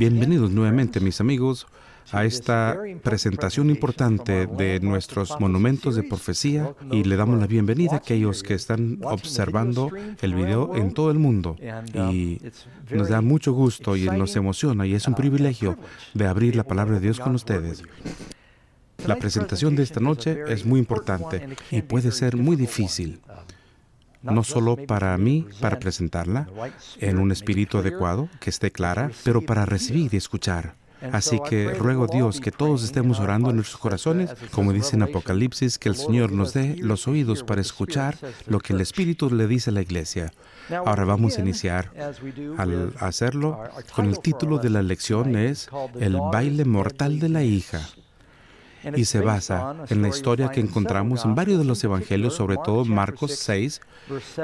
Bienvenidos nuevamente, mis amigos, a esta presentación importante de nuestros monumentos de profecía, y le damos la bienvenida a aquellos que están observando el video en todo el mundo. Y nos da mucho gusto y nos emociona, y es un privilegio de abrir la palabra de Dios con ustedes. La presentación de esta noche es muy importante y puede ser muy difícil, no solo para mí, para presentarla en un espíritu adecuado, que esté clara, pero para recibir y escuchar. Así que ruego a Dios que todos estemos orando en nuestros corazones, como dice en Apocalipsis, que el Señor nos dé los oídos para escuchar lo que el Espíritu le dice a la iglesia. Ahora vamos a iniciar. Al hacerlo, con el título de la lección es El baile mortal de la hija. Y se basa en la historia que encontramos en varios de los evangelios, sobre todo Marcos 6,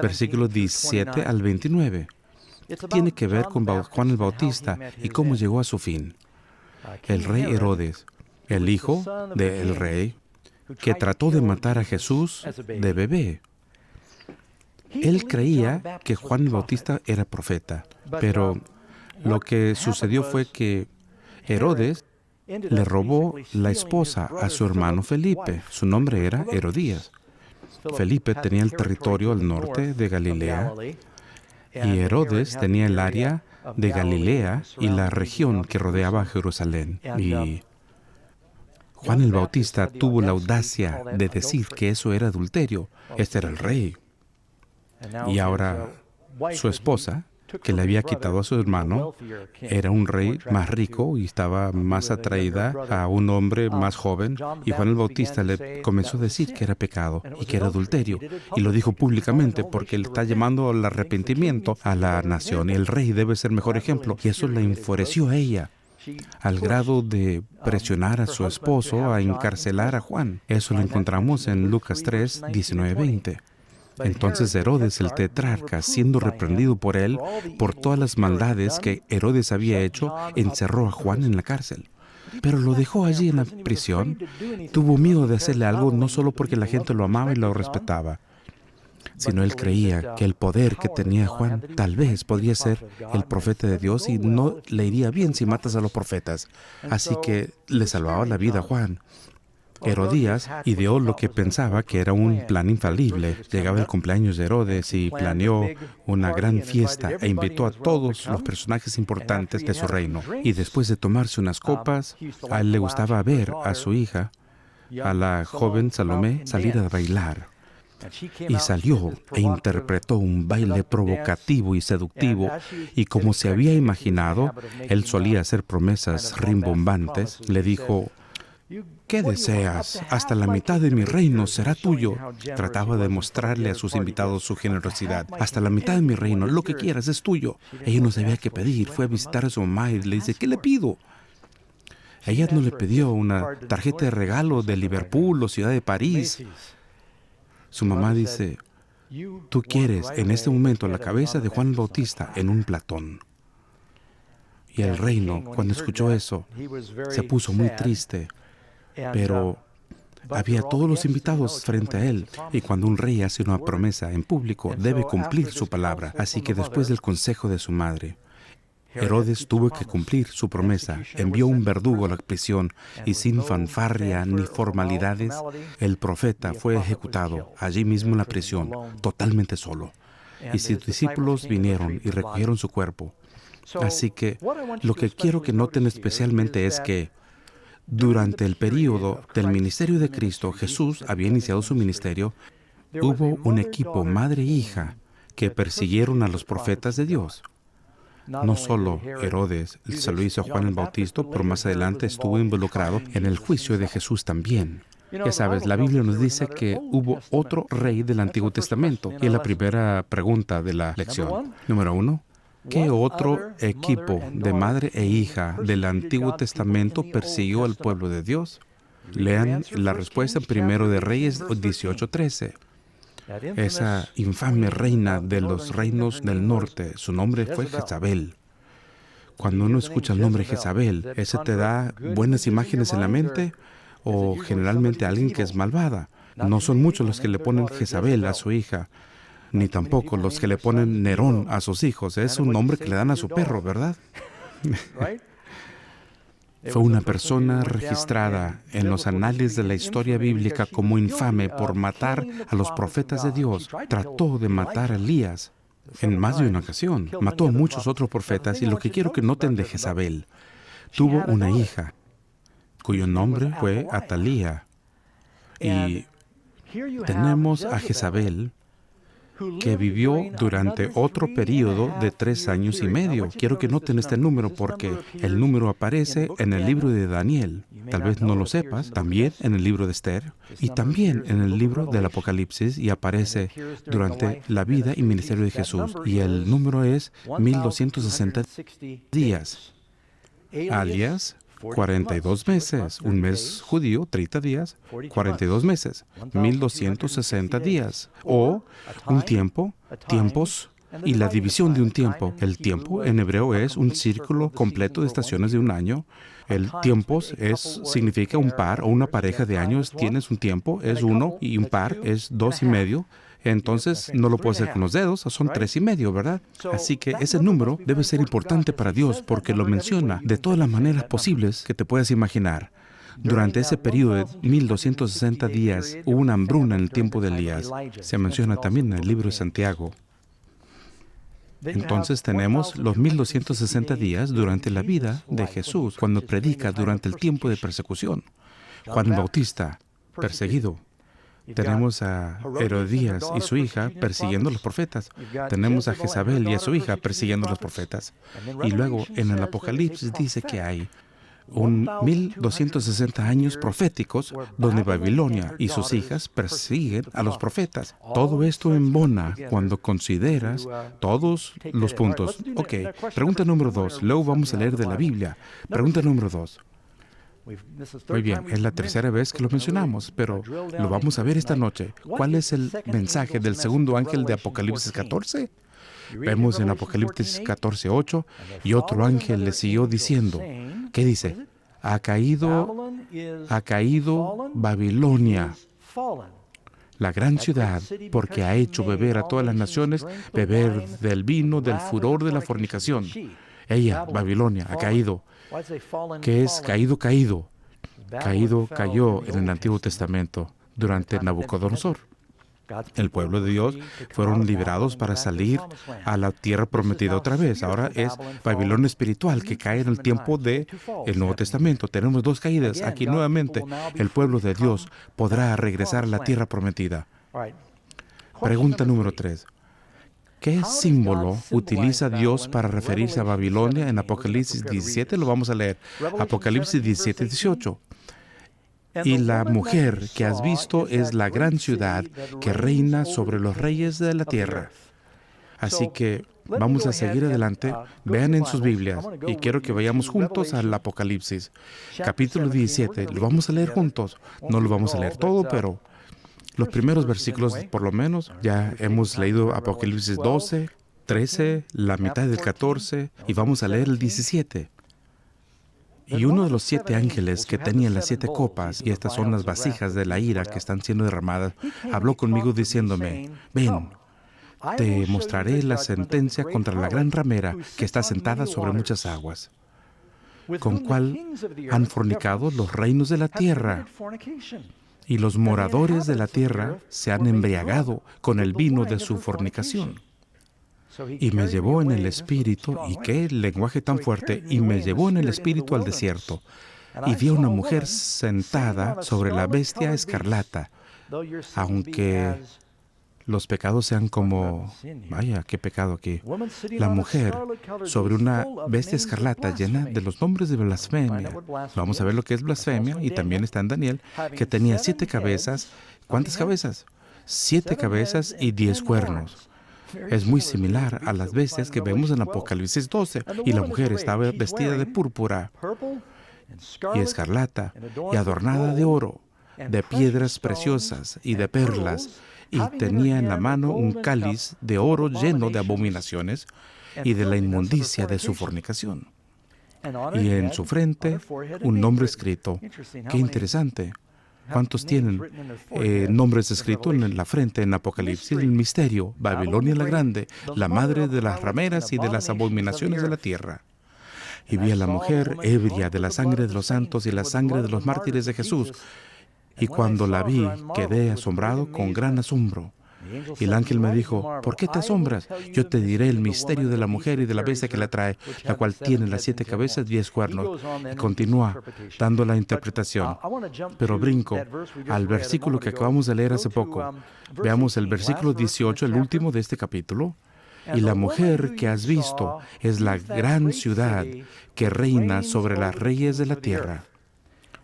versículos 17 al 29. Tiene que ver con Juan el Bautista y cómo llegó a su fin. El rey Herodes, el hijo del rey, que trató de matar a Jesús de bebé. Él creía que Juan el Bautista era profeta, pero lo que sucedió fue que Herodes le robó la esposa a su hermano Felipe. Su nombre era Herodías. Felipe tenía el territorio al norte de Galilea y Herodes tenía el área de Galilea y la región que rodeaba a Jerusalén. Y Juan el Bautista tuvo la audacia de decir que eso era adulterio. Este era el rey. Y ahora su esposa, que le había quitado a su hermano, era un rey más rico y estaba más atraída a un hombre más joven, y Juan el Bautista le comenzó a decir que era pecado y que era adulterio, y lo dijo públicamente porque él está llamando al arrepentimiento a la nación, y el rey debe ser mejor ejemplo, y eso la enfureció a ella, al grado de presionar a su esposo a encarcelar a Juan. Eso lo encontramos en Lucas 3, 19-20. Entonces Herodes el tetrarca, siendo reprendido por él por todas las maldades que Herodes había hecho, encerró a Juan en la cárcel. Pero lo dejó allí en la prisión. Tuvo miedo de hacerle algo, no solo porque la gente lo amaba y lo respetaba, sino él creía que el poder que tenía Juan tal vez podría ser el profeta de Dios, y no le iría bien si matas a los profetas. Así que le salvaba la vida a Juan. Herodías ideó lo que pensaba que era un plan infalible. Llegaba el cumpleaños de Herodes y planeó una gran fiesta e invitó a todos los personajes importantes de su reino. Y después de tomarse unas copas, a él le gustaba ver a su hija, a la joven Salomé, salir a bailar. Y salió e interpretó un baile provocativo y seductivo, y como se había imaginado, él solía hacer promesas rimbombantes. Le dijo: ¿qué deseas? Hasta la mitad de mi reino será tuyo. Trataba de mostrarle a sus invitados su generosidad. Hasta la mitad de mi reino, lo que quieras es tuyo. Ella no sabía qué pedir. Fue a visitar a su mamá y le dice: ¿qué le pido? Ella no le pidió una tarjeta de regalo de Liverpool o Ciudad de París. Su mamá dice: tú quieres en este momento la cabeza de Juan el Bautista en un platón. Y el reino, cuando escuchó eso, se puso muy triste. Pero había todos los invitados frente a él, y cuando un rey hace una promesa en público, debe cumplir su palabra. Así que después del consejo de su madre, Herodes tuvo que cumplir su promesa. Envió un verdugo a la prisión, y sin fanfarria ni formalidades, el profeta fue ejecutado allí mismo en la prisión, totalmente solo. Y sus discípulos vinieron y recogieron su cuerpo. Así que lo que quiero que noten especialmente es que durante el período del ministerio de Cristo, Jesús había iniciado su ministerio. Hubo un equipo madre e hija que persiguieron a los profetas de Dios. No solo Herodes se lo hizo a Juan el Bautista, pero más adelante estuvo involucrado en el juicio de Jesús también. Ya sabes, la Biblia nos dice que hubo otro rey del Antiguo Testamento. Y es la primera pregunta de la lección. Número 1. ¿Qué otro equipo de madre e hija del Antiguo Testamento persiguió al pueblo de Dios? Lean la respuesta en Primero de Reyes 18:13. Esa infame reina de los reinos del norte, su nombre fue Jezabel. Cuando uno escucha el nombre Jezabel, ¿ese te da buenas imágenes en la mente, o generalmente alguien que es malvada? No son muchos los que le ponen Jezabel a su hija, ni tampoco los que le ponen Nerón a sus hijos. Es un nombre que le dan a su perro, ¿verdad? Fue una persona registrada en los anales de la historia bíblica como infame por matar a los profetas de Dios. Trató de matar a Elías en más de una ocasión. Mató a muchos otros profetas y lo que quiero que noten de Jezabel. Tuvo una hija cuyo nombre fue Atalía. Y tenemos a Jezabel, que vivió durante otro periodo de 3 años y medio. Quiero que noten este número porque el número aparece en el libro de Daniel. Tal vez no lo sepas, también en el libro de Esther y también en el libro del Apocalipsis, y aparece durante la vida y ministerio de Jesús. Y el número es 1260 días, alias 42 meses, un mes judío, 30 días, 42 meses, 1260 días, o un tiempo, tiempos, y la división de un tiempo. El tiempo en hebreo es un círculo completo de estaciones de un año. El tiempos significa un par o una pareja de años. Tienes un tiempo, es 1, y un par es 2 y medio. Entonces, no lo puedo hacer con los dedos, son 3 y medio, ¿verdad? Así que ese número debe ser importante para Dios porque lo menciona de todas las maneras posibles que te puedas imaginar. Durante ese periodo de 1260 días hubo una hambruna en el tiempo de Elías. Se menciona también en el libro de Santiago. Entonces tenemos los 1260 días durante la vida de Jesús, cuando predica durante el tiempo de persecución. Juan el Bautista, perseguido. Tenemos a Herodías y su hija persiguiendo a los profetas. Tenemos a Jezabel y a su hija persiguiendo a los profetas. Y luego en el Apocalipsis dice que hay 1260 años proféticos donde Babilonia y sus hijas persiguen a los profetas. Todo esto embona cuando consideras todos los puntos. Ok, pregunta número 2. Luego vamos a leer de la Biblia. Pregunta número 2. Muy bien, es la tercera vez que lo mencionamos, pero lo vamos a ver esta noche. ¿Cuál es el mensaje del segundo ángel de Apocalipsis 14? Vemos en Apocalipsis 14:8, y otro ángel le siguió diciendo, ¿qué dice? Ha caído Babilonia, la gran ciudad, porque ha hecho beber a todas las naciones, beber del vino del furor de la fornicación. Ella, Babilonia, ha caído. ¿Qué es caído? Cayó en el Antiguo Testamento durante Nabucodonosor. El pueblo de Dios fueron liberados para salir a la tierra prometida otra vez. Ahora es Babilonia espiritual que cae en el tiempo del Nuevo Testamento. Tenemos 2 caídas. Aquí nuevamente el pueblo de Dios podrá regresar a la tierra prometida. Pregunta número 3. ¿Qué símbolo utiliza Dios para referirse a Babilonia en Apocalipsis 17? Lo vamos a leer. Apocalipsis 17:18. Y la mujer que has visto es la gran ciudad que reina sobre los reyes de la tierra. Así que vamos a seguir adelante. Vean en sus Biblias y quiero que vayamos juntos al Apocalipsis. Capítulo 17. Lo vamos a leer juntos. No lo vamos a leer todo, pero los primeros versículos, por lo menos. Ya hemos leído Apocalipsis 12, 13, la mitad del 14, y vamos a leer el 17. Y uno de los 7 ángeles que tenían las 7 copas, y estas son las vasijas de la ira que están siendo derramadas, habló conmigo diciéndome, ven, te mostraré la sentencia contra la gran ramera que está sentada sobre muchas aguas, con cual han fornicado los reinos de la tierra. Y los moradores de la tierra se han embriagado con el vino de su fornicación. Y me llevó en el espíritu, y qué lenguaje tan fuerte, y me llevó en el espíritu al desierto. Y vi a una mujer sentada sobre la bestia escarlata, aunque los pecados sean como, vaya, qué pecado aquí. La mujer sobre una bestia escarlata llena de los nombres de blasfemia. Vamos a ver lo que es blasfemia, y también está en Daniel, que tenía 7 cabezas. ¿Cuántas cabezas? 7 cabezas y 10 cuernos. Es muy similar a las bestias que vemos en Apocalipsis 12, y la mujer estaba vestida de púrpura y escarlata, y adornada de oro, de piedras preciosas y de perlas, y tenía en la mano un cáliz de oro lleno de abominaciones y de la inmundicia de su fornicación. Y en su frente un nombre escrito. ¡Qué interesante! ¿Cuántos tienen nombres escritos en la frente en Apocalipsis? El misterio, Babilonia la Grande, la madre de las rameras y de las abominaciones de la tierra. y vi a la mujer ebria de la sangre de los santos y la sangre de los mártires de Jesús. Y cuando la vi, quedé asombrado con gran asombro. Y el ángel me dijo, ¿por qué te asombras? Yo te diré el misterio de la mujer y de la bestia que la trae, la cual tiene las 7 cabezas y 10 cuernos. Y continúa dando la interpretación. Pero brinco al versículo que acabamos de leer hace poco. Veamos el versículo 18, el último de este capítulo. Y la mujer que has visto es la gran ciudad que reina sobre las reyes de la tierra.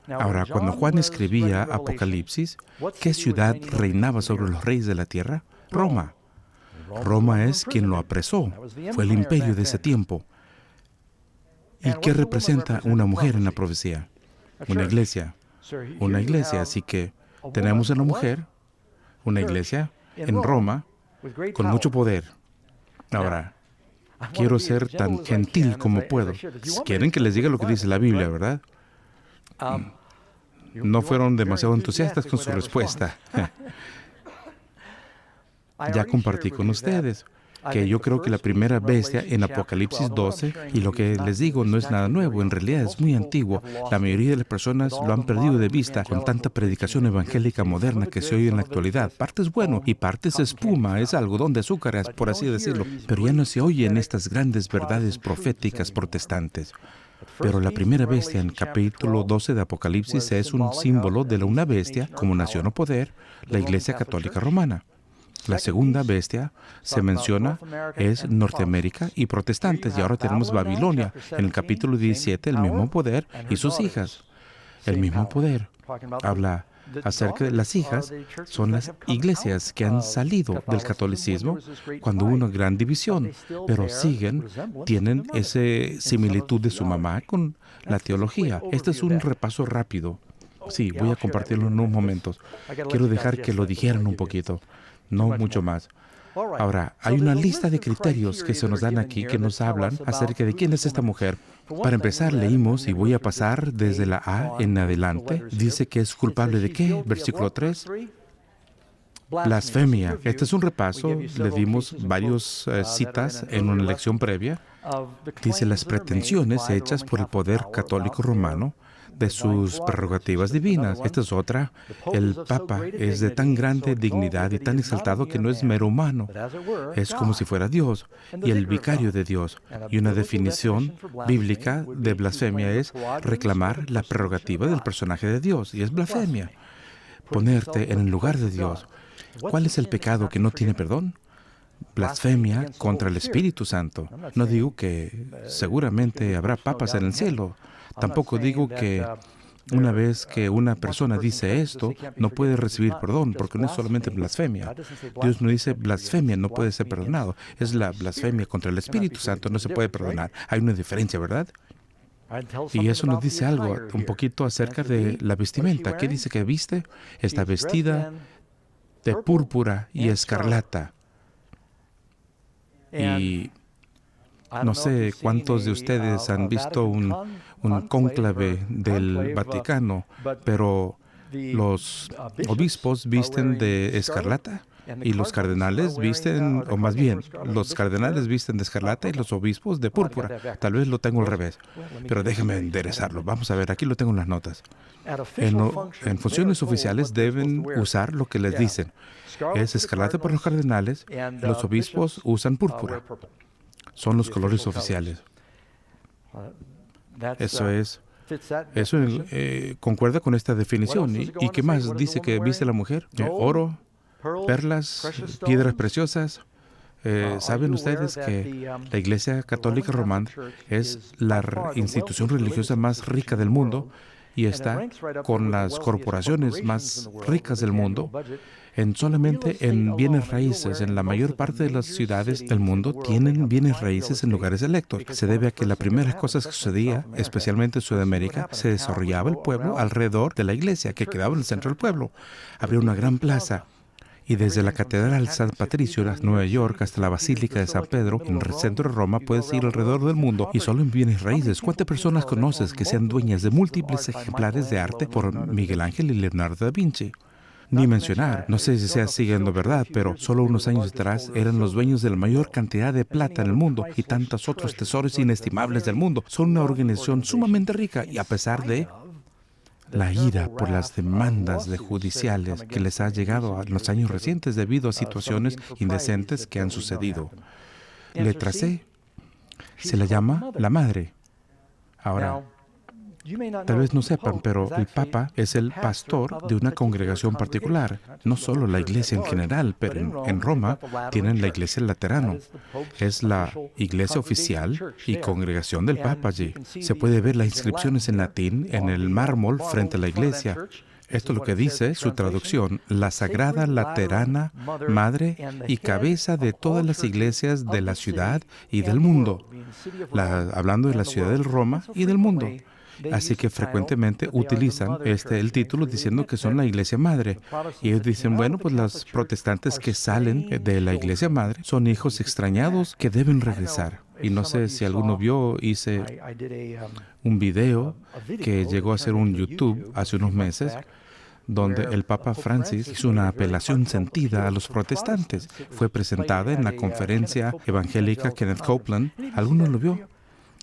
Ahora, cuando Juan escribía Apocalipsis, ¿qué ciudad reinaba sobre los reyes de la tierra? Roma. Roma es quien lo apresó. Fue el imperio de ese tiempo. ¿Y qué representa una mujer en la profecía? Una iglesia. Una iglesia. Así que tenemos a la mujer, una iglesia en Roma, con mucho poder. Ahora, quiero ser tan gentil como puedo. Quieren que les diga lo que dice la Biblia, ¿verdad? No fueron demasiado entusiastas con su respuesta. Ya compartí con ustedes que yo creo que la primera bestia en Apocalipsis 12, y lo que les digo no es nada nuevo, en realidad es muy antiguo. La mayoría de las personas lo han perdido de vista con tanta predicación evangélica moderna que se oye en la actualidad. Parte es bueno y parte es espuma, es algodón de azúcar, por así decirlo. Pero ya no se oyen estas grandes verdades proféticas protestantes. Pero la primera bestia en capítulo 12 de Apocalipsis es un símbolo de una bestia como nación o poder, la Iglesia Católica Romana. La segunda bestia se menciona es Norteamérica y protestantes, y ahora tenemos Babilonia. En el capítulo 17, el mismo poder y sus hijas. El mismo poder. Habla acerca de las hijas, son las iglesias que han salido del catolicismo cuando hubo una gran división, pero tienen esa similitud de su mamá con la teología. Este es un repaso rápido. Sí, voy a compartirlo en unos momentos. Quiero dejar que lo dijeran un poquito, no mucho más. Ahora, hay una lista de criterios que se nos dan aquí que nos hablan acerca de quién es esta mujer. Para empezar, leímos, y voy a pasar desde la A en adelante, dice que es culpable de ¿qué? Versículo 3. Blasfemia. Este es un repaso, le dimos varias citas en una lección previa. Dice las pretensiones hechas por el poder católico romano de sus prerrogativas divinas. Esta es otra. El Papa es de tan grande dignidad y tan exaltado que no es mero humano. Es como si fuera Dios y el vicario de Dios. Y una definición bíblica de blasfemia es reclamar la prerrogativa del personaje de Dios. Y es blasfemia. Ponerte en el lugar de Dios. ¿Cuál es el pecado que no tiene perdón? Blasfemia contra el Espíritu Santo. No digo que seguramente habrá papas en el cielo. Tampoco digo que una vez que una persona dice esto, no puede recibir perdón, porque no es solamente blasfemia. Dios no dice blasfemia, no puede ser perdonado. Es la blasfemia contra el Espíritu Santo, no se puede perdonar. Hay una diferencia, ¿verdad? Y eso nos dice algo, un poquito acerca de la vestimenta. ¿Qué dice que viste? Está vestida de púrpura y escarlata. Y no sé cuántos de ustedes han visto un cónclave del Vaticano, pero los obispos visten de escarlata y los cardenales visten, o más bien, los cardenales visten de escarlata y los obispos de púrpura. Tal vez lo tengo al revés, pero déjenme enderezarlo. Vamos a ver, aquí lo tengo en las notas. En funciones oficiales deben usar lo que les dicen. Es escarlata para los cardenales, los obispos usan púrpura. Son los colores oficiales. Eso concuerda con esta definición. ¿Y qué más dice que viste la mujer? Oro, perlas, piedras preciosas. ¿Saben ustedes que la Iglesia Católica Romana es la institución religiosa más rica del mundo y está con las corporaciones más ricas del mundo? Solamente en bienes raíces, en la mayor parte de las ciudades del mundo tienen bienes raíces en lugares electos. Se debe a que las primeras cosas que sucedía, especialmente en Sudamérica, se desarrollaba el pueblo alrededor de la iglesia, que quedaba en el centro del pueblo. Había una gran plaza. Y desde la Catedral San Patricio, Nueva York, hasta la Basílica de San Pedro, en el centro de Roma, puedes ir alrededor del mundo y solo en bienes raíces. ¿Cuántas personas conoces que sean dueñas de múltiples ejemplares de arte por Miguel Ángel y Leonardo da Vinci? ni mencionar. No sé si sea siguiendo verdad, pero solo unos años atrás eran los dueños de la mayor cantidad de plata en el mundo y tantos otros tesoros inestimables del mundo. Son una organización sumamente rica y a pesar de la ira por las demandas judiciales que les ha llegado en los años recientes debido a situaciones indecentes que han sucedido. Letra C. Se la llama la madre. Ahora, tal vez no sepan, pero el Papa es el pastor de una congregación particular. No solo la iglesia en general, pero en Roma tienen la iglesia laterano. Es la iglesia oficial y congregación del Papa allí. Se puede ver las inscripciones en latín en el mármol frente a la iglesia. Esto es lo que dice su traducción: la Sagrada Laterana, madre y cabeza de todas las iglesias de la ciudad y del mundo. Hablando de la ciudad de Roma y del mundo. Así que frecuentemente utilizan el título diciendo que son la iglesia madre. Y ellos dicen, bueno, pues los protestantes que salen de la iglesia madre son hijos extrañados que deben regresar. Y no sé si alguno vio, hice un video que llegó a ser un YouTube hace unos meses, donde el Papa Francis hizo una apelación sentida a los protestantes. Fue presentada en la conferencia evangélica Kenneth Copeland. ¿Alguno lo vio?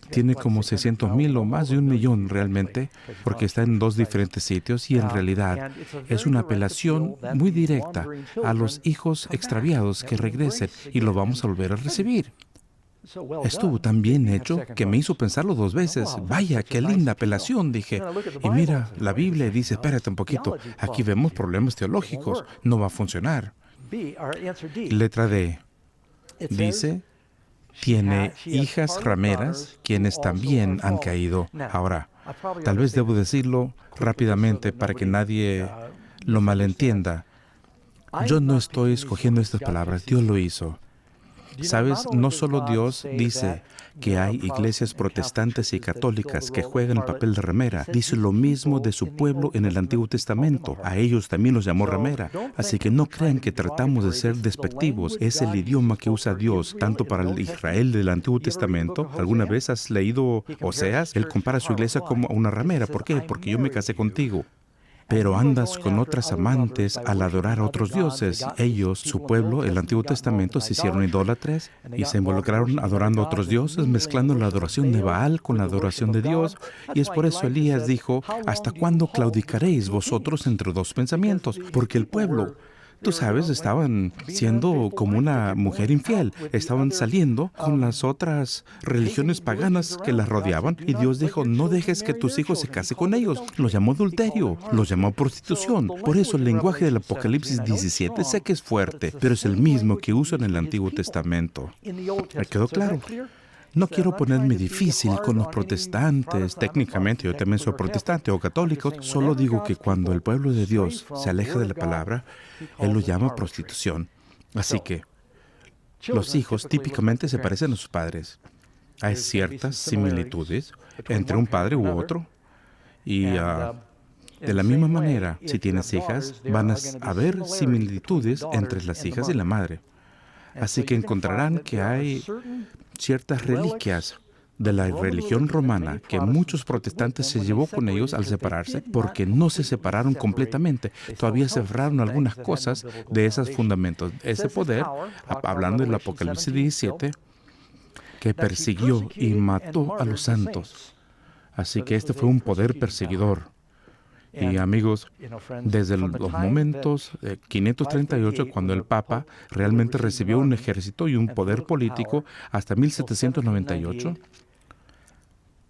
Tiene como 600,000 o más de 1,000,000 realmente, porque está en 2 diferentes sitios y en realidad es una apelación muy directa a los hijos extraviados que regresen y lo vamos a volver a recibir. Estuvo tan bien hecho que me hizo pensarlo 2 veces. Vaya, qué linda apelación, dije. Y mira, la Biblia dice, espérate un poquito, aquí vemos problemas teológicos, no va a funcionar. Letra D. Dice, tiene hijas rameras, quienes también han caído. Ahora, tal vez debo decirlo rápidamente para que nadie lo malentienda. Yo no estoy escogiendo estas palabras, Dios lo hizo. ¿Sabes? No solo Dios dice que hay iglesias protestantes y católicas que juegan el papel de ramera. Dice lo mismo de su pueblo en el Antiguo Testamento. A ellos también los llamó ramera. Así que no crean que tratamos de ser despectivos. Es el idioma que usa Dios, tanto para el Israel del Antiguo Testamento. ¿Alguna vez has leído Oseas? Él compara a su iglesia como una ramera. ¿Por qué? Porque yo me casé contigo. Pero andas con otras amantes al adorar a otros dioses. Ellos, su pueblo, el Antiguo Testamento, se hicieron idólatras y se involucraron adorando a otros dioses, mezclando la adoración de Baal con la adoración de Dios. Y es por eso Elías dijo, ¿hasta cuándo claudicaréis vosotros entre 2 pensamientos? Porque el pueblo, tú sabes, estaban siendo como una mujer infiel. Estaban saliendo con las otras religiones paganas que las rodeaban. Y Dios dijo, no dejes que tus hijos se casen con ellos. Lo llamó adulterio, lo llamó prostitución. Por eso el lenguaje del Apocalipsis 17 sé que es fuerte, pero es el mismo que usa en el Antiguo Testamento. ¿Me quedó claro? No quiero ponerme difícil con los protestantes. Técnicamente, yo también soy protestante o católico. Solo digo que cuando el pueblo de Dios se aleja de la palabra, Él lo llama prostitución. Así que los hijos típicamente se parecen a sus padres. Hay ciertas similitudes entre un padre u otro. Y de la misma manera, si tienes hijas, van a haber similitudes entre las hijas y la madre. Así que encontrarán que hay ciertas reliquias de la religión romana que muchos protestantes se llevó con ellos al separarse, porque no se separaron completamente. Todavía se separaron algunas cosas de esos fundamentos. Ese poder, hablando del Apocalipsis 17, que persiguió y mató a los santos. Así que este fue un poder perseguidor. Y amigos, desde los momentos 538, cuando el Papa realmente recibió un ejército y un poder político, hasta 1798,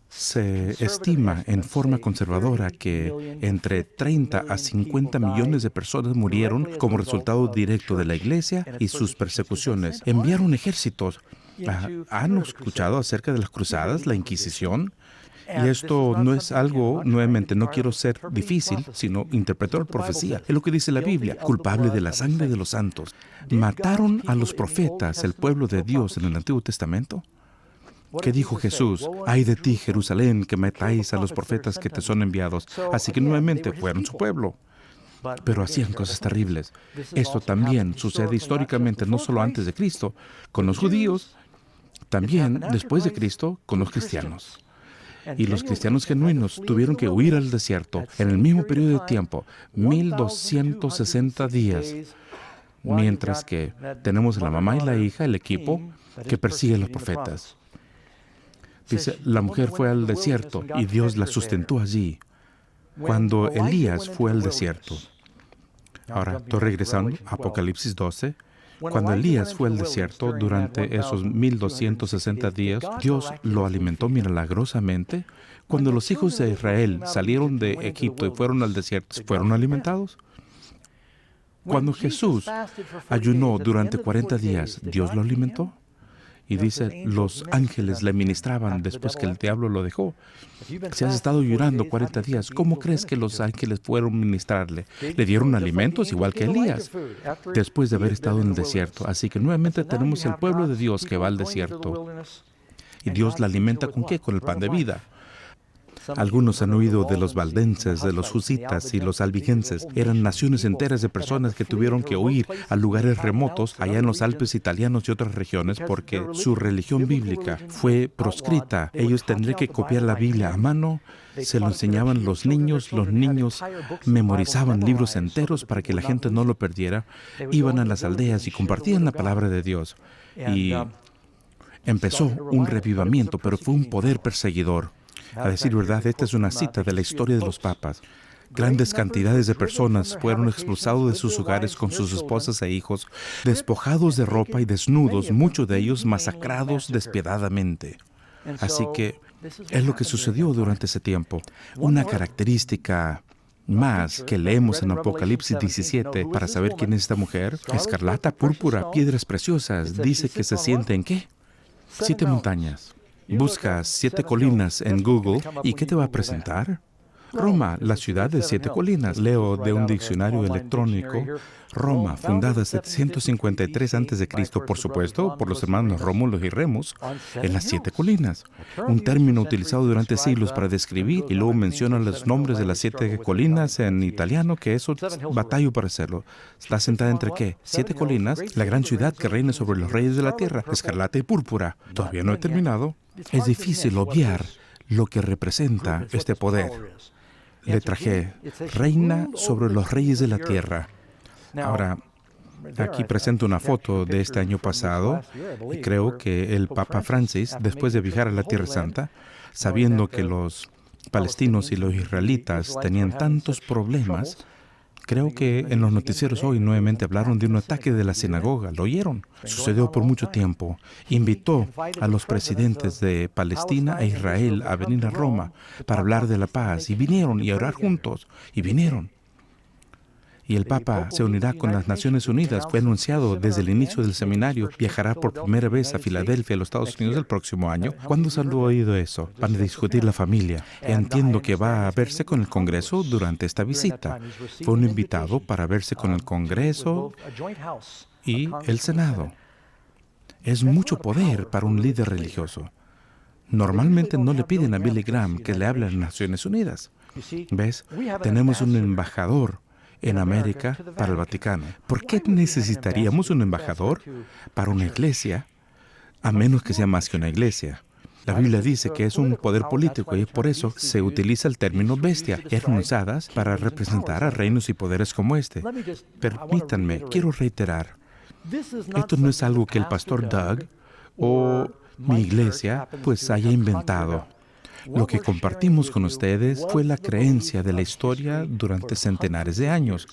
se estima en forma conservadora que entre 30 a 50 millones de personas murieron como resultado directo de la Iglesia y sus persecuciones. Enviaron ejércitos. ¿Han escuchado acerca de las cruzadas, la Inquisición? Y esto no es algo, nuevamente, no quiero ser difícil, sino interpretar profecía. Es lo que dice la Biblia, culpable de la sangre de los santos. ¿Mataron a los profetas, el pueblo de Dios, en el Antiguo Testamento? ¿Qué dijo Jesús? ¡Ay de ti, Jerusalén, que matáis a los profetas que te son enviados! Así que nuevamente fueron su pueblo. Pero hacían cosas terribles. Esto también sucede históricamente, no solo antes de Cristo, con los judíos, también después de Cristo, con los cristianos. Y los cristianos genuinos tuvieron que huir al desierto en el mismo periodo de tiempo, 1260 días. Mientras que tenemos a la mamá y la hija, el equipo, que persigue a los profetas. Dice, la mujer fue al desierto y Dios la sustentó allí. Cuando Elías fue al desierto. Ahora, estoy regresando a Apocalipsis 12. Cuando Elías fue al desierto durante esos 1260 días, Dios lo alimentó milagrosamente. Cuando los hijos de Israel salieron de Egipto y fueron al desierto, ¿fueron alimentados? Cuando Jesús ayunó durante 40 días, ¿Dios lo alimentó? Y dice, los ángeles le ministraban después que el diablo lo dejó. Si has estado ayunando 40 días, ¿cómo crees que los ángeles fueron a ministrarle? Le dieron alimentos igual que Elías, después de haber estado en el desierto. Así que nuevamente tenemos el pueblo de Dios que va al desierto. ¿Y Dios la alimenta con qué? Con el pan de vida. Algunos han oído de los valdenses, de los husitas y los albigenses. Eran naciones enteras de personas que tuvieron que huir a lugares remotos, allá en los Alpes italianos y otras regiones, porque su religión bíblica fue proscrita. Ellos tendrían que copiar la Biblia a mano. Se lo enseñaban los niños memorizaban libros enteros para que la gente no lo perdiera. Iban a las aldeas y compartían la palabra de Dios. Y empezó un revivamiento, pero fue un poder perseguidor. A decir verdad, esta es una cita de la historia de los papas. Grandes cantidades de personas fueron expulsados de sus hogares con sus esposas e hijos, despojados de ropa y desnudos, muchos de ellos masacrados despiadadamente. Así que es lo que sucedió durante ese tiempo. Una característica más que leemos en Apocalipsis 17 para saber quién es esta mujer: escarlata, púrpura, piedras preciosas. Dice que se siente ¿en qué? 7 montañas. Busca 7 colinas en Google y ¿qué te va a presentar? Roma, la ciudad de 7 colinas. Leo de un diccionario electrónico. Roma, fundada en 753 a.C., por supuesto, por los hermanos Rómulo y Remus, en las 7 colinas. Un término utilizado durante siglos para describir, y luego menciona los nombres de las 7 colinas en italiano, que eso batallo para hacerlo. ¿Está sentada entre qué? 7 colinas, la gran ciudad que reina sobre los reyes de la tierra, escarlata y púrpura. Todavía no he terminado. Es difícil obviar lo que representa este poder. Le traje, reina sobre los reyes de la tierra. Ahora, aquí presento una foto de este año pasado, y creo que el Papa Francis, después de viajar a la Tierra Santa, sabiendo que los palestinos y los israelitas tenían tantos problemas, creo que en los noticieros hoy nuevamente hablaron de un ataque de la sinagoga. ¿Lo oyeron? Sucedió por mucho tiempo. Invitó a los presidentes de Palestina e Israel a venir a Roma para hablar de la paz. Y vinieron y a orar juntos. Y vinieron. Y el Papa se unirá con las Naciones Unidas. Fue anunciado desde el inicio del seminario. Viajará por primera vez a Filadelfia, a los Estados Unidos, el próximo año. ¿Cuándo se han oído eso? Van a discutir la familia. Entiendo que va a verse con el Congreso durante esta visita. Fue un invitado para verse con el Congreso y el Senado. Es mucho poder para un líder religioso. Normalmente no le piden a Billy Graham que le hable a las Naciones Unidas. ¿Ves? Tenemos un embajador en América para el Vaticano. ¿Por qué necesitaríamos un embajador para una iglesia, a menos que sea más que una iglesia? La Biblia dice que es un poder político y por eso se utiliza el término bestia, eran usadas para representar a reinos y poderes como este. Permítanme, quiero reiterar, esto no es algo que el pastor Doug o mi iglesia pues haya inventado. Lo que compartimos con ustedes fue la creencia de la historia durante centenares de años.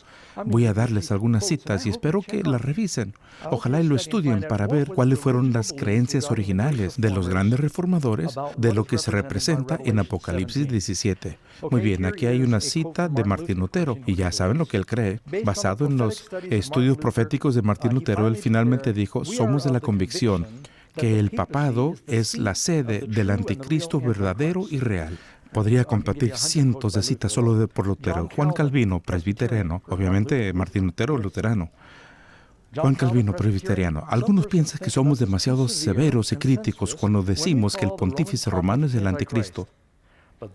Voy a darles algunas citas y espero que las revisen. Ojalá y lo estudien para ver cuáles fueron las creencias originales de los grandes reformadores de lo que se representa en Apocalipsis 17. Muy bien, aquí hay una cita de Martín Lutero y ya saben lo que él cree. Basado en los estudios proféticos de Martín Lutero, él finalmente dijo, somos de la convicción que el papado es la sede del anticristo verdadero y real. Podría compartir cientos de citas solo por Lutero. Juan Calvino, presbiteriano. Obviamente Martín Lutero, luterano. Juan Calvino, presbiteriano. Algunos piensan que somos demasiado severos y críticos cuando decimos que el pontífice romano es el anticristo.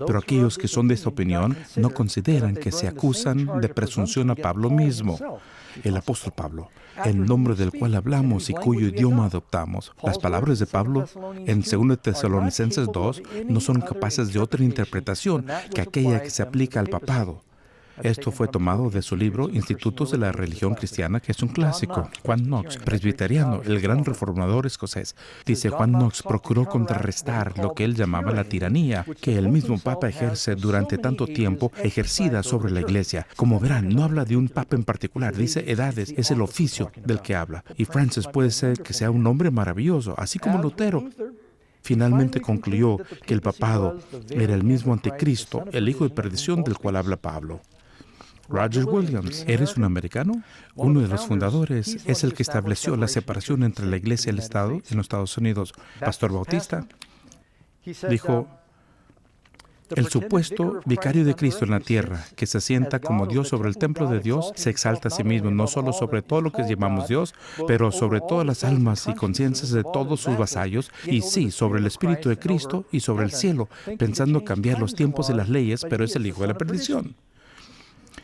Pero aquellos que son de esta opinión no consideran que se acusan de presunción a Pablo mismo, el apóstol Pablo, en nombre del cual hablamos y cuyo idioma adoptamos. Las palabras de Pablo en 2 Tesalonicenses 2 no son capaces de otra interpretación que aquella que se aplica al papado. Esto fue tomado de su libro Institutos de la Religión Cristiana, que es un clásico. Juan Knox, presbiteriano, el gran reformador escocés. Dice, Juan Knox procuró contrarrestar lo que él llamaba la tiranía que el mismo Papa ejerce durante tanto tiempo ejercida sobre la Iglesia. Como verán, no habla de un Papa en particular, dice edades, es el oficio del que habla. Y Francis puede ser que sea un hombre maravilloso, así como Lutero. Finalmente concluyó que el papado era el mismo anticristo, el hijo de perdición del cual habla Pablo. Roger Williams, ¿eres un americano? Uno de los fundadores es el que estableció la separación entre la Iglesia y el Estado en los Estados Unidos. Pastor Bautista dijo, el supuesto vicario de Cristo en la tierra, que se sienta como Dios sobre el templo de Dios, se exalta a sí mismo, no solo sobre todo lo que llamamos Dios, pero sobre todas las almas y conciencias de todos sus vasallos, y sí, sobre el Espíritu de Cristo y sobre el cielo, pensando cambiar los tiempos y las leyes, pero es el hijo de la perdición.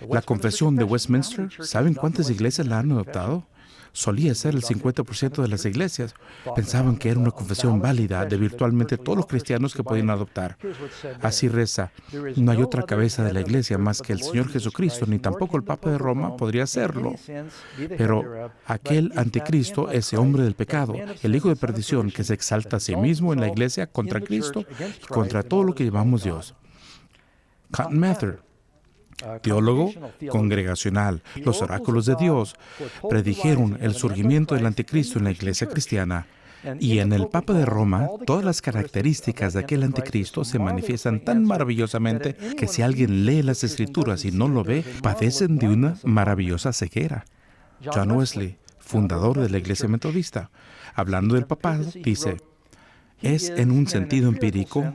La confesión de Westminster, ¿saben cuántas iglesias la han adoptado? Solía ser el 50% de las iglesias. Pensaban que era una confesión válida de virtualmente todos los cristianos que podían adoptar. Así reza, no hay otra cabeza de la iglesia más que el Señor Jesucristo, ni tampoco el Papa de Roma podría hacerlo. Pero aquel anticristo, ese hombre del pecado, el hijo de perdición que se exalta a sí mismo en la iglesia contra Cristo y contra todo lo que llamamos Dios. Cotton Mather, teólogo congregacional, los oráculos de Dios predijeron el surgimiento del anticristo en la iglesia cristiana. Y en el Papa de Roma, todas las características de aquel anticristo se manifiestan tan maravillosamente que si alguien lee las Escrituras y no lo ve, padecen de una maravillosa ceguera. John Wesley, fundador de la Iglesia Metodista, hablando del papado, dice, es en un sentido empírico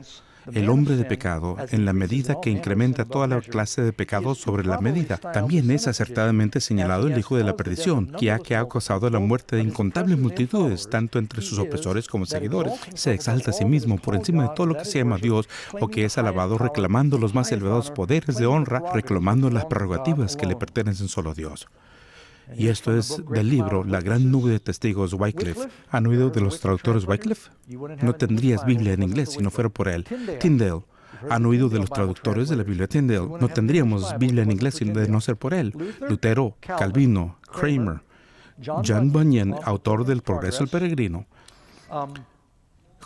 el hombre de pecado en la medida que incrementa toda la clase de pecados sobre la medida. También es acertadamente señalado el hijo de la perdición, que ha causado la muerte de incontables multitudes, tanto entre sus opresores como seguidores. Se exalta a sí mismo por encima de todo lo que se llama Dios o que es alabado, reclamando los más elevados poderes de honra, reclamando las prerrogativas que le pertenecen solo a Dios. Y esto es del libro La gran nube de testigos, Wycliffe. ¿Han oído de los traductores Wycliffe? No tendrías Biblia en inglés si no fuera por él. Tyndale. ¿Han oído de los traductores de la Biblia Tyndale? No tendríamos Biblia en inglés de no ser por él. Lutero, Calvino, Kramer. John Bunyan, autor del Progreso del Peregrino.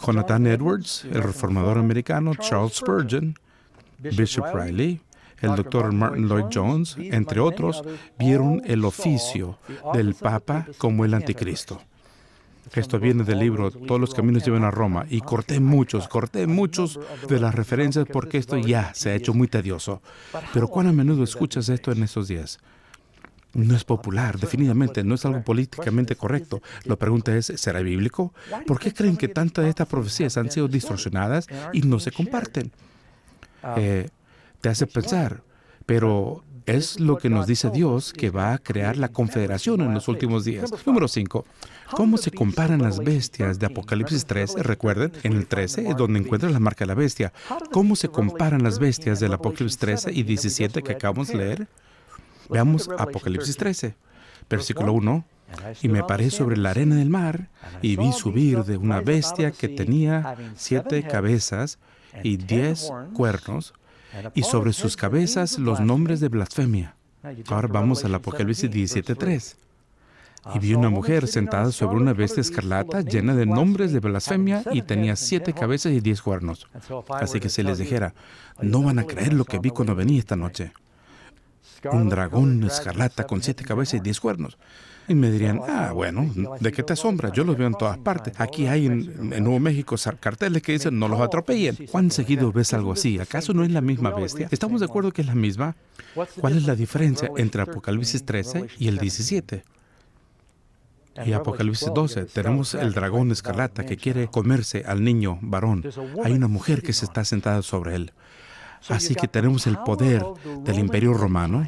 Jonathan Edwards, el reformador americano. Charles Spurgeon. Bishop Riley. El doctor Martin Lloyd Jones, entre otros, vieron el oficio del Papa como el anticristo. Esto viene del libro Todos los caminos llevan a Roma, y corté muchos de las referencias porque esto ya se ha hecho muy tedioso. Pero ¿cuán a menudo escuchas esto en estos días? No es popular, definitivamente, no es algo políticamente correcto. La pregunta es, ¿será bíblico? ¿Por qué creen que tantas de estas profecías han sido distorsionadas y no se comparten? Te hace pensar, pero es lo que nos dice Dios que va a crear la confederación en los últimos días. Número 5. ¿Cómo se comparan las bestias de Apocalipsis 13? Recuerden, en el 13 es donde encuentran la marca de la bestia. ¿Cómo se comparan las bestias del Apocalipsis 13 y 17 que acabamos de leer? Veamos Apocalipsis 13, versículo 1. Y me paré sobre la arena del mar y vi subir de una bestia que tenía 7 cabezas y 10 cuernos, y sobre sus cabezas los nombres de blasfemia. Ahora vamos al Apocalipsis 17:3. Y vi una mujer sentada sobre una bestia escarlata llena de nombres de blasfemia y tenía 7 cabezas y 10 cuernos. Así que si les dijera, no van a creer lo que vi cuando vení esta noche. Un dragón escarlata con 7 cabezas y 10 cuernos. Y me dirían, bueno, ¿de qué te asombra? Yo los veo en todas partes. Aquí hay en Nuevo México carteles que dicen, no los atropellen. ¿Cuán seguido ves algo así? ¿Acaso no es la misma bestia? ¿Estamos de acuerdo que es la misma? ¿Cuál es la diferencia entre Apocalipsis 13 y el 17? Y Apocalipsis 12, tenemos el dragón escarlata que quiere comerse al niño varón. Hay una mujer que se está sentada sobre él. Así que tenemos el poder del Imperio Romano.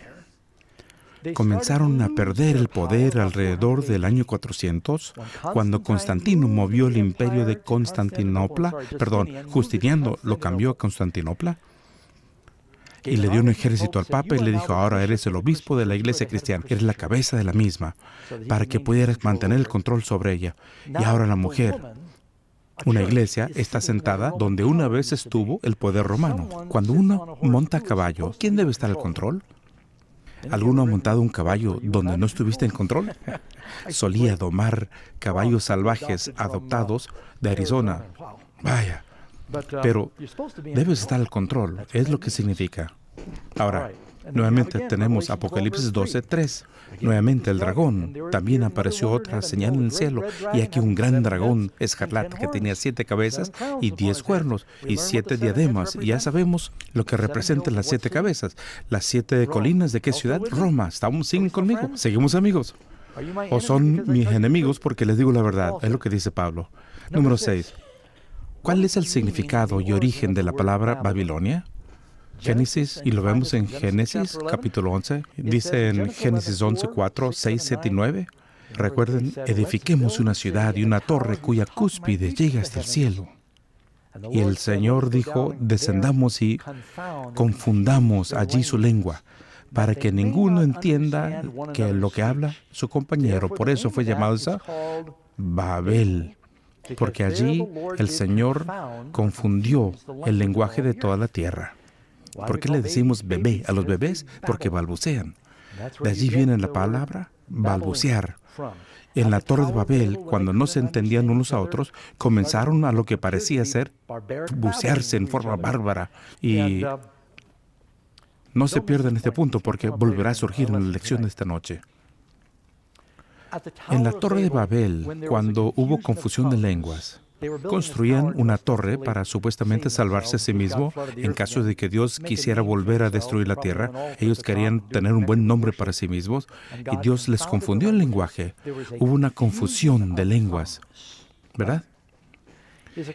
Comenzaron a perder el poder alrededor del año 400, cuando Constantino movió el imperio de Constantinopla, Justiniano lo cambió a Constantinopla. y le dio un ejército al Papa y le dijo, ahora eres el obispo de la iglesia cristiana, eres la cabeza de la misma, para que pudieras mantener el control sobre ella. Y ahora la mujer, una iglesia, está sentada donde una vez estuvo el poder romano. Cuando uno monta a caballo, ¿quién debe estar al control? ¿Alguno ha montado un caballo donde no estuviste en control? Solía domar caballos salvajes adoptados de Arizona. Vaya. Pero debes estar al control, es lo que significa. Ahora, nuevamente tenemos Apocalipsis 12:3. Nuevamente el dragón. También apareció otra señal en el cielo. Y aquí un gran dragón escarlata que tenía 7 cabezas y 10 cuernos y 7 diademas. Y ya sabemos lo que representan las 7 cabezas. Las 7 colinas de qué ciudad? Roma. ¿Siguen conmigo? ¿Seguimos amigos? ¿O son mis enemigos porque les digo la verdad? Es lo que dice Pablo. Número 6. ¿Cuál es el significado y origen de la palabra Babilonia? Génesis, y lo vemos en Génesis, capítulo 11. Dice en Génesis 11, 4, 6, 7 y 9. Recuerden, edifiquemos una ciudad y una torre cuya cúspide llega hasta el cielo. Y el Señor dijo, descendamos y confundamos allí su lengua, para que ninguno entienda que lo que habla su compañero. Por eso fue llamado esa Babel, porque allí el Señor confundió el lenguaje de toda la tierra. ¿Por qué le decimos bebé a los bebés? Porque balbucean. De allí viene la palabra balbucear. En la Torre de Babel, cuando no se entendían unos a otros, comenzaron a lo que parecía ser bucearse en forma bárbara. Y no se pierdan este punto porque volverá a surgir en la lección de esta noche. En la Torre de Babel, cuando hubo confusión de lenguas, construían una torre para supuestamente salvarse a sí mismo en caso de que Dios quisiera volver a destruir la tierra. Ellos querían tener un buen nombre para sí mismos y Dios les confundió el lenguaje. Hubo una confusión de lenguas, ¿verdad?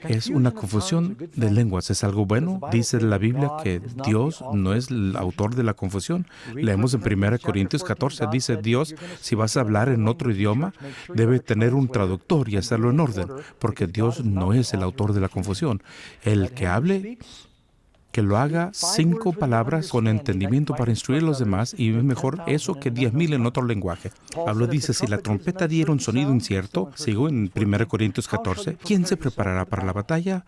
Es una confusión de lenguas. ¿Es algo bueno? Dice la Biblia que Dios no es el autor de la confusión. Leemos en 1 Corintios 14, dice Dios, si vas a hablar en otro idioma, debe tener un traductor y hacerlo en orden, porque Dios no es el autor de la confusión. El que hable, que lo haga 5 palabras con entendimiento para instruir a los demás, y es mejor eso que 10,000 en otro lenguaje. Pablo dice, si la trompeta diera un sonido incierto, sigo en 1 Corintios 14, ¿quién se preparará para la batalla?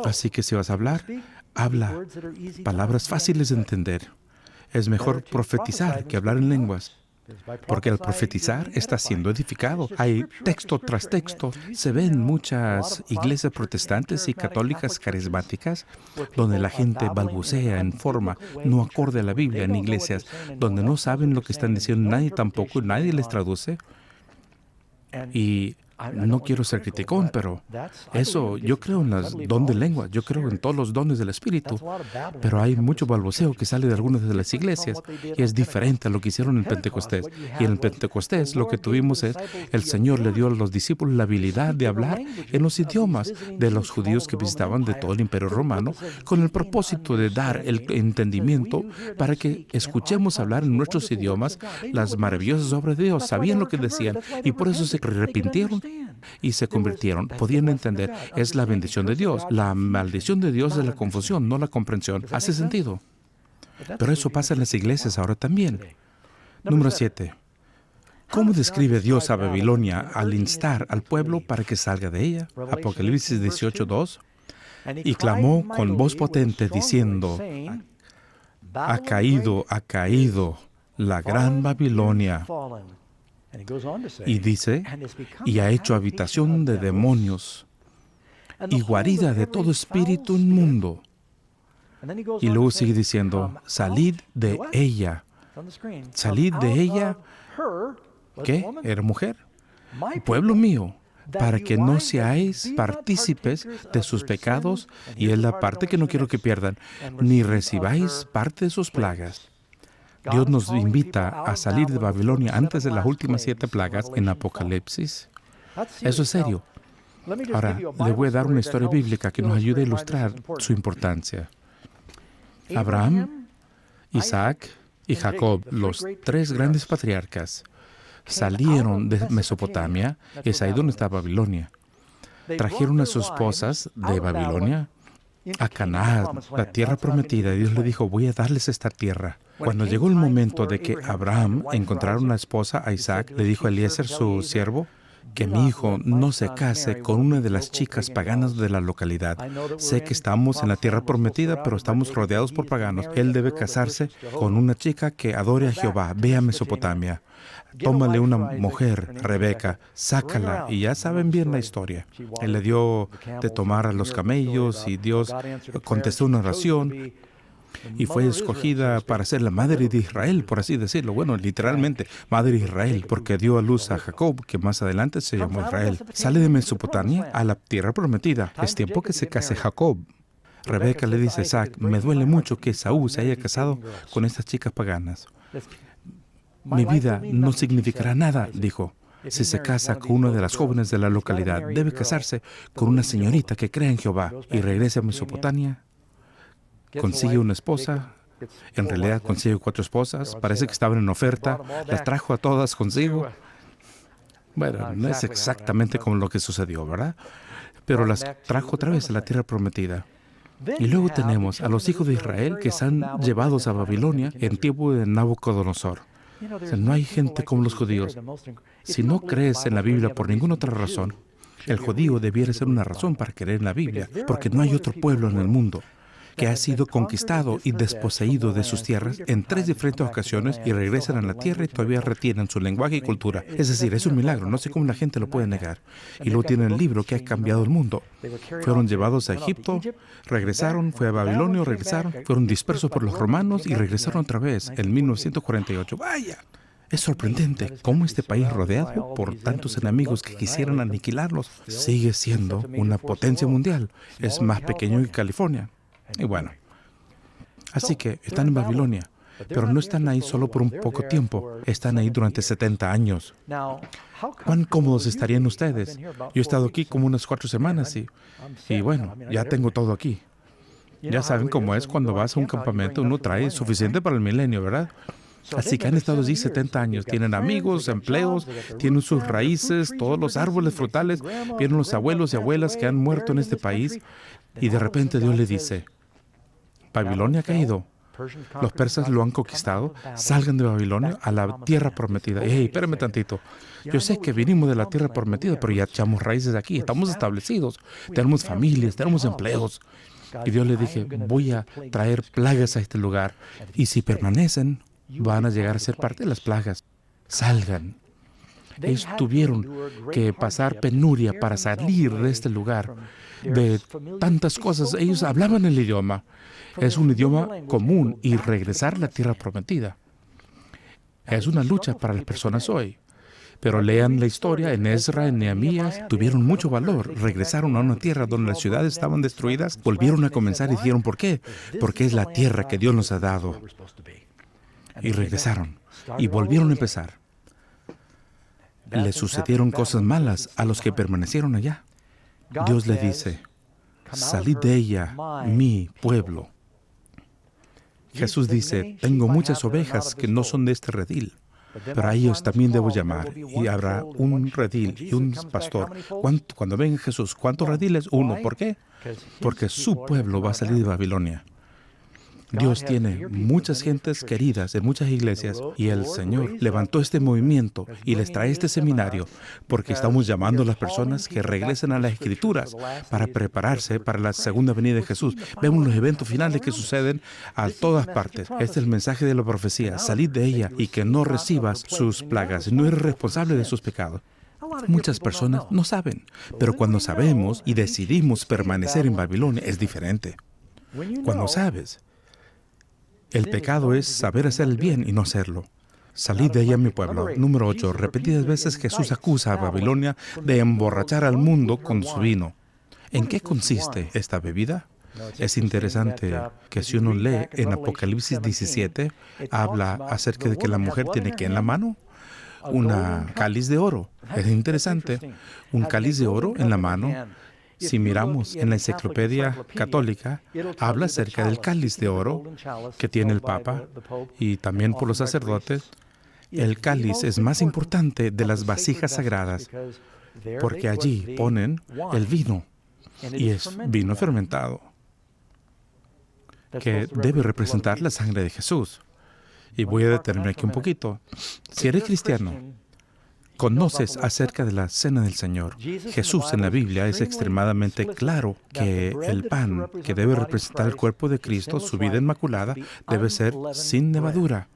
Así que si vas a hablar, habla palabras fáciles de entender. Es mejor profetizar que hablar en lenguas, porque al profetizar está siendo edificado. Hay texto tras texto. Se ven muchas iglesias protestantes y católicas carismáticas donde la gente balbucea en forma no acorde a la Biblia, en iglesias donde no saben lo que están diciendo, nadie tampoco, nadie les traduce. Y no quiero ser criticón, pero eso, yo creo en los dones de lengua, yo creo en todos los dones del Espíritu, pero hay mucho balbuceo que sale de algunas de las iglesias y es diferente a lo que hicieron en Pentecostés. Y en el Pentecostés lo que tuvimos es, el Señor le dio a los discípulos la habilidad de hablar en los idiomas de los judíos que visitaban de todo el Imperio Romano, con el propósito de dar el entendimiento para que escuchemos hablar en nuestros idiomas las maravillosas obras de Dios. Sabían lo que decían y por eso se arrepintieron y se convirtieron. Podían entender, es la bendición de Dios. La maldición de Dios es la confusión, no la comprensión. ¿Hace sentido? Pero eso pasa en las iglesias ahora también. Número 7. ¿Cómo describe Dios a Babilonia al instar al pueblo para que salga de ella? Apocalipsis 18:2. Y clamó con voz potente diciendo, ha caído la gran Babilonia. Y dice, y ha hecho habitación de demonios y guarida de todo espíritu inmundo. Y luego sigue diciendo, salid de ella. Salid de ella. ¿Qué? ¿Era mujer? Pueblo mío, para que no seáis partícipes de sus pecados, y es la parte que no quiero que pierdan, ni recibáis parte de sus plagas. Dios nos invita a salir de Babilonia antes de las últimas 7 plagas en Apocalipsis. Eso es serio. Ahora, le voy a dar una historia bíblica que nos ayude a ilustrar su importancia. Abraham, Isaac y Jacob, los 3 grandes patriarcas, salieron de Mesopotamia, es ahí donde está Babilonia. Trajeron a sus esposas de Babilonia a Canaán, la tierra prometida. Dios le dijo, voy a darles esta tierra. Cuando llegó el momento de que Abraham encontrara una esposa a Isaac, le dijo a Eliezer, su siervo, que mi hijo no se case con una de las chicas paganas de la localidad. Sé que estamos en la tierra prometida, pero estamos rodeados por paganos. Él debe casarse con una chica que adore a Jehová. Ve a Mesopotamia. Tómale una mujer, Rebeca, sácala, y ya saben bien la historia. Él le dio de tomar a los camellos y Dios contestó una oración y fue escogida para ser la madre de Israel, por así decirlo. Bueno, literalmente, madre de Israel, porque dio a luz a Jacob, que más adelante se llamó Israel. Sale de Mesopotamia a la tierra prometida. Es tiempo que se case Jacob. Rebeca le dice a Isaac, me duele mucho que Esaú se haya casado con estas chicas paganas. Mi vida no significará nada, dijo, si se casa con una de las jóvenes de la localidad. Debe casarse con una señorita que crea en Jehová. Y regresa a Mesopotamia, consigue una esposa. En realidad consigue 4 esposas. Parece que estaban en oferta. Las trajo a todas consigo. Bueno, no es exactamente como lo que sucedió, ¿verdad? Pero las trajo otra vez a la tierra prometida. Y luego tenemos a los hijos de Israel que son llevados a Babilonia en tiempo de Nabucodonosor. O sea, no hay gente como los judíos. Si no crees en la Biblia por ninguna otra razón, el judío debiera ser una razón para creer en la Biblia, porque no hay otro pueblo en el mundo que ha sido conquistado y desposeído de sus tierras en 3 diferentes ocasiones y regresan a la tierra y todavía retienen su lenguaje y cultura. Es decir, es un milagro, no sé cómo la gente lo puede negar. Y luego tienen el libro que ha cambiado el mundo. Fueron llevados a Egipto, regresaron, fue a Babilonia, regresaron, fueron dispersos por los romanos y regresaron otra vez en 1948. ¡Vaya! Es sorprendente cómo este país, rodeado por tantos enemigos que quisieran aniquilarlos, sigue siendo una potencia mundial. Es más pequeño que California. Y bueno, así que están en Babilonia, pero no están ahí solo por un poco tiempo, están ahí durante 70 años. ¿Cuán cómodos estarían ustedes? Yo he estado aquí como unas 4 semanas y bueno, ya tengo todo aquí. Ya saben cómo es cuando vas a un campamento, uno trae suficiente para el milenio, ¿verdad? Así que han estado allí 70 años, tienen amigos, empleos, tienen sus raíces, todos los árboles frutales, vienen los abuelos y abuelas que han muerto en este país y de repente Dios le dice, Babilonia ha caído, los persas lo han conquistado, salgan de Babilonia a la tierra prometida. Hey, espérame tantito, yo sé que vinimos de la tierra prometida, pero ya echamos raíces aquí, estamos establecidos, tenemos familias, tenemos empleos. Y Dios le dije, voy a traer plagas a este lugar y si permanecen, van a llegar a ser parte de las plagas. Salgan. Ellos tuvieron que pasar penuria para salir de este lugar, de tantas cosas. Ellos hablaban el idioma. Es un idioma común y regresar a la tierra prometida es una lucha para las personas hoy. Pero lean la historia en Ezra, en Nehemías, tuvieron mucho valor, regresaron a una tierra donde las ciudades estaban destruidas, volvieron a comenzar y dijeron, ¿por qué? Porque es la tierra que Dios nos ha dado. Y regresaron y volvieron a empezar. Le sucedieron cosas malas a los que permanecieron allá. Dios le dice, salid de ella, mi pueblo. Jesús dice, tengo muchas ovejas que no son de este redil, pero a ellos también debo llamar, y habrá un redil y un pastor. Cuando venga Jesús, ¿cuántos rediles? 1. ¿Por qué? Porque su pueblo va a salir de Babilonia. Dios tiene muchas gentes queridas en muchas iglesias y el Señor levantó este movimiento y les trae este seminario porque estamos llamando a las personas que regresen a las Escrituras para prepararse para la segunda venida de Jesús. Vemos los eventos finales que suceden a todas partes. Este es el mensaje de la profecía. Salid de ella y que no recibas sus plagas. No eres responsable de sus pecados. Muchas personas no saben, pero cuando sabemos y decidimos permanecer en Babilonia es diferente. Cuando sabes, el pecado es saber hacer el bien y no hacerlo. Salid de ella, mi pueblo. Número 8. Repetidas veces Jesús acusa a Babilonia de emborrachar al mundo con su vino. ¿En qué consiste esta bebida? Es interesante que si uno lee en Apocalipsis 17, habla acerca de que la mujer tiene que en la mano una cáliz de oro. Es interesante. Un cáliz de oro en la mano. Si miramos en la enciclopedia católica, habla acerca del cáliz de oro que tiene el Papa y también por los sacerdotes. El cáliz es más importante de las vasijas sagradas porque allí ponen el vino y es vino fermentado. que debe representar la sangre de Jesús. Y voy a detenerme aquí un poquito. Si eres cristiano, conoces acerca de la Cena del Señor. Jesús en la Biblia es extremadamente claro que el pan que debe representar el cuerpo de Cristo, su vida inmaculada, debe ser sin levadura,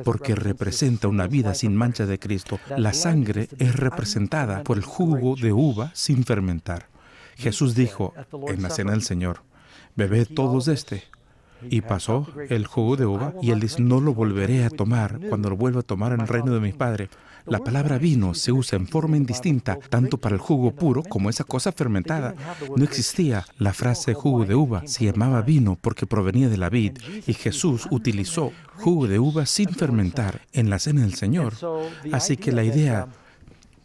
porque representa una vida sin mancha de Cristo. La sangre es representada por el jugo de uva sin fermentar. Jesús dijo en la Cena del Señor, bebed todos de este. Y pasó el jugo de uva y él dice, no lo volveré a tomar cuando lo vuelva a tomar en el reino de mi Padre. La palabra vino se usa en forma indistinta, tanto para el jugo puro como esa cosa fermentada. No existía la frase jugo de uva, se llamaba vino porque provenía de la vid, y Jesús utilizó jugo de uva sin fermentar en la Cena del Señor. Así que la idea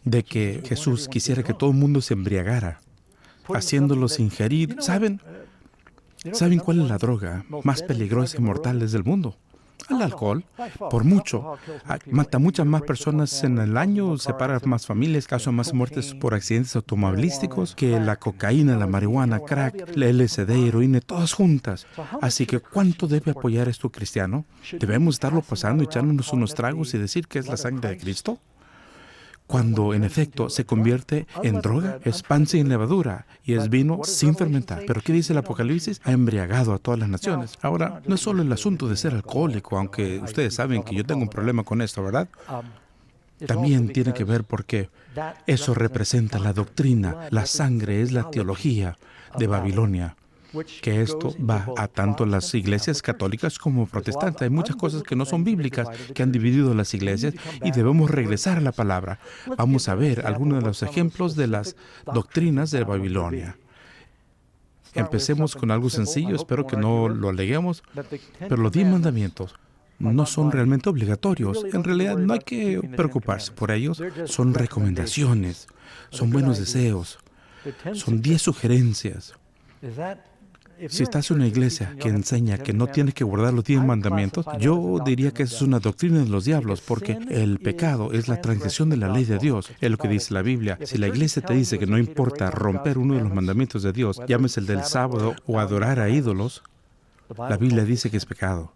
de que Jesús quisiera que todo el mundo se embriagara, haciéndolos ingerir, ¿saben cuál es la droga más peligrosa y mortal del mundo? El alcohol, por mucho. Mata muchas más personas en el año, separa más familias, causa más muertes por accidentes automovilísticos que la cocaína, la marihuana, crack, la LSD, heroína, todas juntas. Así que, ¿cuánto debe apoyar esto cristiano? ¿Debemos estarlo pasando, echándonos unos tragos y decir que es la sangre de Cristo? Cuando en efecto se convierte en droga, es pan sin levadura y es vino sin fermentar. Pero ¿qué dice el Apocalipsis? Ha embriagado a todas las naciones. Ahora, no es solo el asunto de ser alcohólico, aunque ustedes saben que yo tengo un problema con esto, ¿verdad? También tiene que ver porque eso representa la doctrina. La sangre es la teología de Babilonia. Que esto va a tanto las iglesias católicas como protestantes. Hay muchas cosas que no son bíblicas, que han dividido las iglesias, y debemos regresar a la palabra. Vamos a ver algunos de los ejemplos de las doctrinas de Babilonia. Empecemos con algo sencillo, espero que no lo aleguemos, pero los 10 mandamientos no son realmente obligatorios. En realidad no hay que preocuparse por ellos. Son recomendaciones, son buenos deseos, son 10 sugerencias. Si estás en una iglesia que enseña que no tienes que guardar los 10 mandamientos, yo diría que esa es una doctrina de los diablos, porque el pecado es la transgresión de la ley de Dios. Es lo que dice la Biblia. Si la iglesia te dice que no importa romper uno de los mandamientos de Dios, llámese el del sábado o adorar a ídolos, la Biblia dice que es pecado.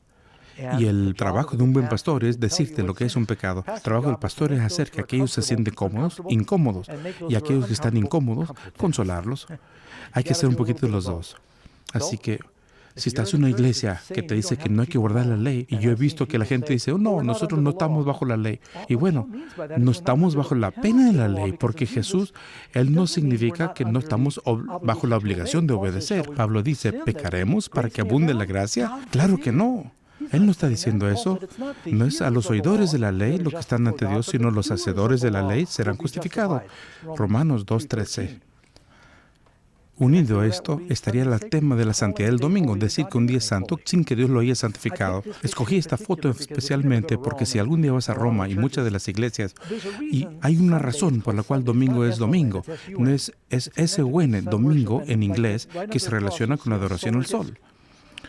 Y el trabajo de un buen pastor es decirte lo que es un pecado. El trabajo del pastor es hacer que aquellos se sienten incómodos, y aquellos que están incómodos, consolarlos. Hay que hacer un poquito de los dos. Así que, si estás en una iglesia que te dice que no hay que guardar la ley, y yo he visto que la gente dice, oh, no, nosotros no estamos bajo la ley. Y bueno, no estamos bajo la pena de la ley, porque Jesús, Él no significa que no estamos bajo la obligación de obedecer. Pablo dice, ¿pecaremos para que abunde la gracia? Claro que no. Él no está diciendo eso. No es a los oidores de la ley los que están ante Dios, sino los hacedores de la ley serán justificados. Romanos 2:13. Unido a esto estaría el tema de la santidad del domingo, decir que un día es santo sin que Dios lo haya santificado. Escogí esta foto especialmente porque si algún día vas a Roma y muchas de las iglesias, y hay una razón por la cual domingo es domingo, no es S-U-N, domingo en inglés, que se relaciona con la adoración al sol.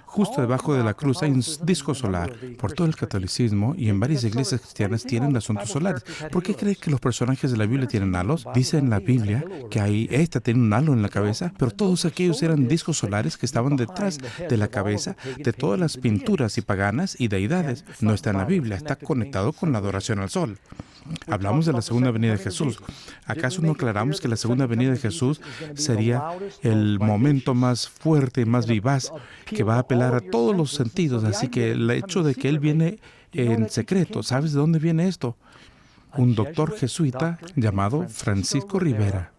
Justo debajo de la cruz hay un disco solar. Por todo el catolicismo y en varias iglesias cristianas tienen asuntos solares. ¿Por qué cree que los personajes de la Biblia tienen halos? Dice en la Biblia que esta tiene un halo en la cabeza, pero todos aquellos eran discos solares que estaban detrás de la cabeza de todas las pinturas y paganas y deidades. No está en la Biblia, está conectado con la adoración al sol. Hablamos de la segunda venida de Jesús. ¿Acaso no aclaramos que la segunda venida de Jesús sería el momento más fuerte, más vivaz, que va a apelar a todos los sentidos? Así que el hecho de que Él viene en secreto, ¿sabes de dónde viene esto? Un doctor jesuita llamado Francisco Rivera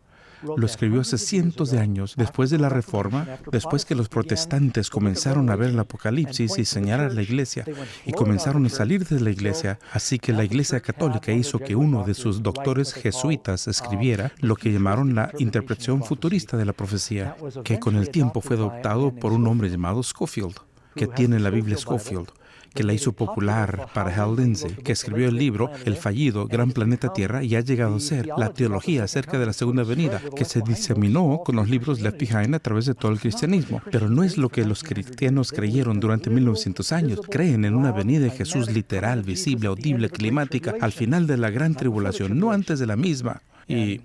lo escribió hace cientos de años, después de la Reforma, después que los protestantes comenzaron a ver el Apocalipsis y señalar a la Iglesia, y comenzaron a salir de la Iglesia. Así que la Iglesia Católica hizo que uno de sus doctores jesuitas escribiera lo que llamaron la interpretación futurista de la profecía, que con el tiempo fue adoptado por un hombre llamado Scofield, que tiene la Biblia Scofield, que la hizo popular para Hal Lindsey, que escribió el libro El fallido Gran Planeta Tierra y ha llegado a ser la teología acerca de la segunda venida, que se diseminó con los libros Left Behind a través de todo el cristianismo. Pero no es lo que los cristianos creyeron durante 1900 años. Creen en una venida de Jesús literal, visible, audible, climática, al final de la gran tribulación, no antes de la misma. Y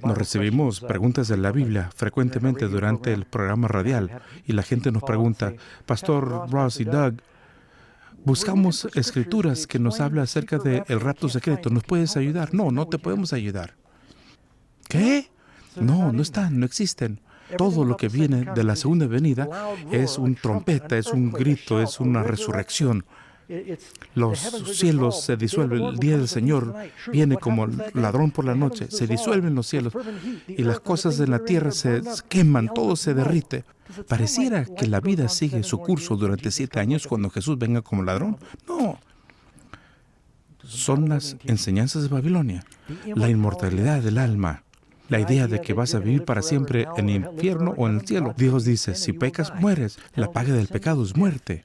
Nos recibimos preguntas de la Biblia frecuentemente durante el programa radial y la gente nos pregunta, Pastor Ross y Doug, buscamos escrituras que nos hablan acerca del rapto secreto. ¿Nos puedes ayudar? No, no te podemos ayudar. ¿Qué? No, no están, no existen. Todo lo que viene de la segunda venida es un trompeta, es un grito, es una resurrección. Los cielos se disuelven. El día del Señor viene como ladrón por la noche. Se disuelven los cielos y las cosas de la tierra se queman, todo se derrite. Pareciera que la vida sigue su curso durante 7 años cuando Jesús venga como ladrón. No. Son las enseñanzas de Babilonia. La inmortalidad del alma. La idea de que vas a vivir para siempre en el infierno o en el cielo. Dios dice, si pecas, mueres. La paga del pecado es muerte.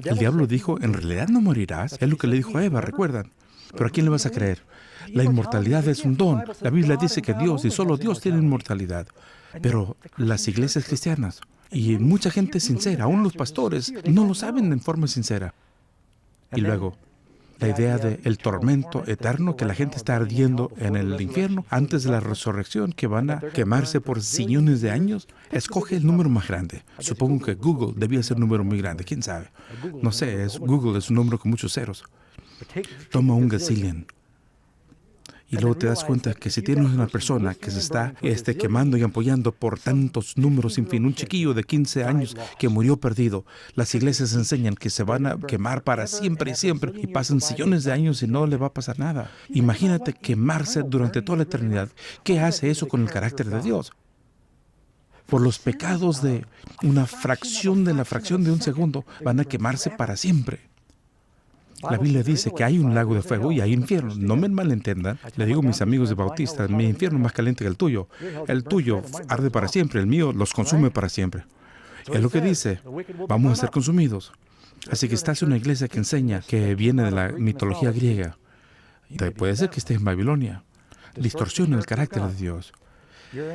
El diablo dijo, en realidad no morirás. Es lo que le dijo a Eva, ¿recuerdan? Pero ¿a quién le vas a creer? La inmortalidad es un don. La Biblia dice que Dios y solo Dios tiene inmortalidad. Pero las iglesias cristianas y mucha gente sincera, aún los pastores, no lo saben en forma sincera. Y luego, la idea del tormento eterno, que la gente está ardiendo en el infierno antes de la resurrección, que van a quemarse por sillones de años. Escoge el número más grande. Supongo que Google debía ser un número muy grande. ¿Quién sabe? No sé, Google es un número con muchos ceros. Toma un gazillion. Y luego te das cuenta que si tienes una persona que se está quemando y ampollando por tantos números sin fin, un chiquillo de 15 años que murió perdido, las iglesias enseñan que se van a quemar para siempre y siempre y pasan sillones de años y no le va a pasar nada. Imagínate quemarse durante toda la eternidad. ¿Qué hace eso con el carácter de Dios? Por los pecados de una fracción de la fracción de un segundo van a quemarse para siempre. La Biblia dice que hay un lago de fuego y hay infierno. No me malentendan. Le digo a mis amigos de Bautista, mi infierno es más caliente que el tuyo. El tuyo arde para siempre, el mío los consume para siempre. Es lo que dice. Vamos a ser consumidos. Así que estás en una iglesia que enseña que viene de la mitología griega. Puede ser que estés en Babilonia. Distorsiona el carácter de Dios.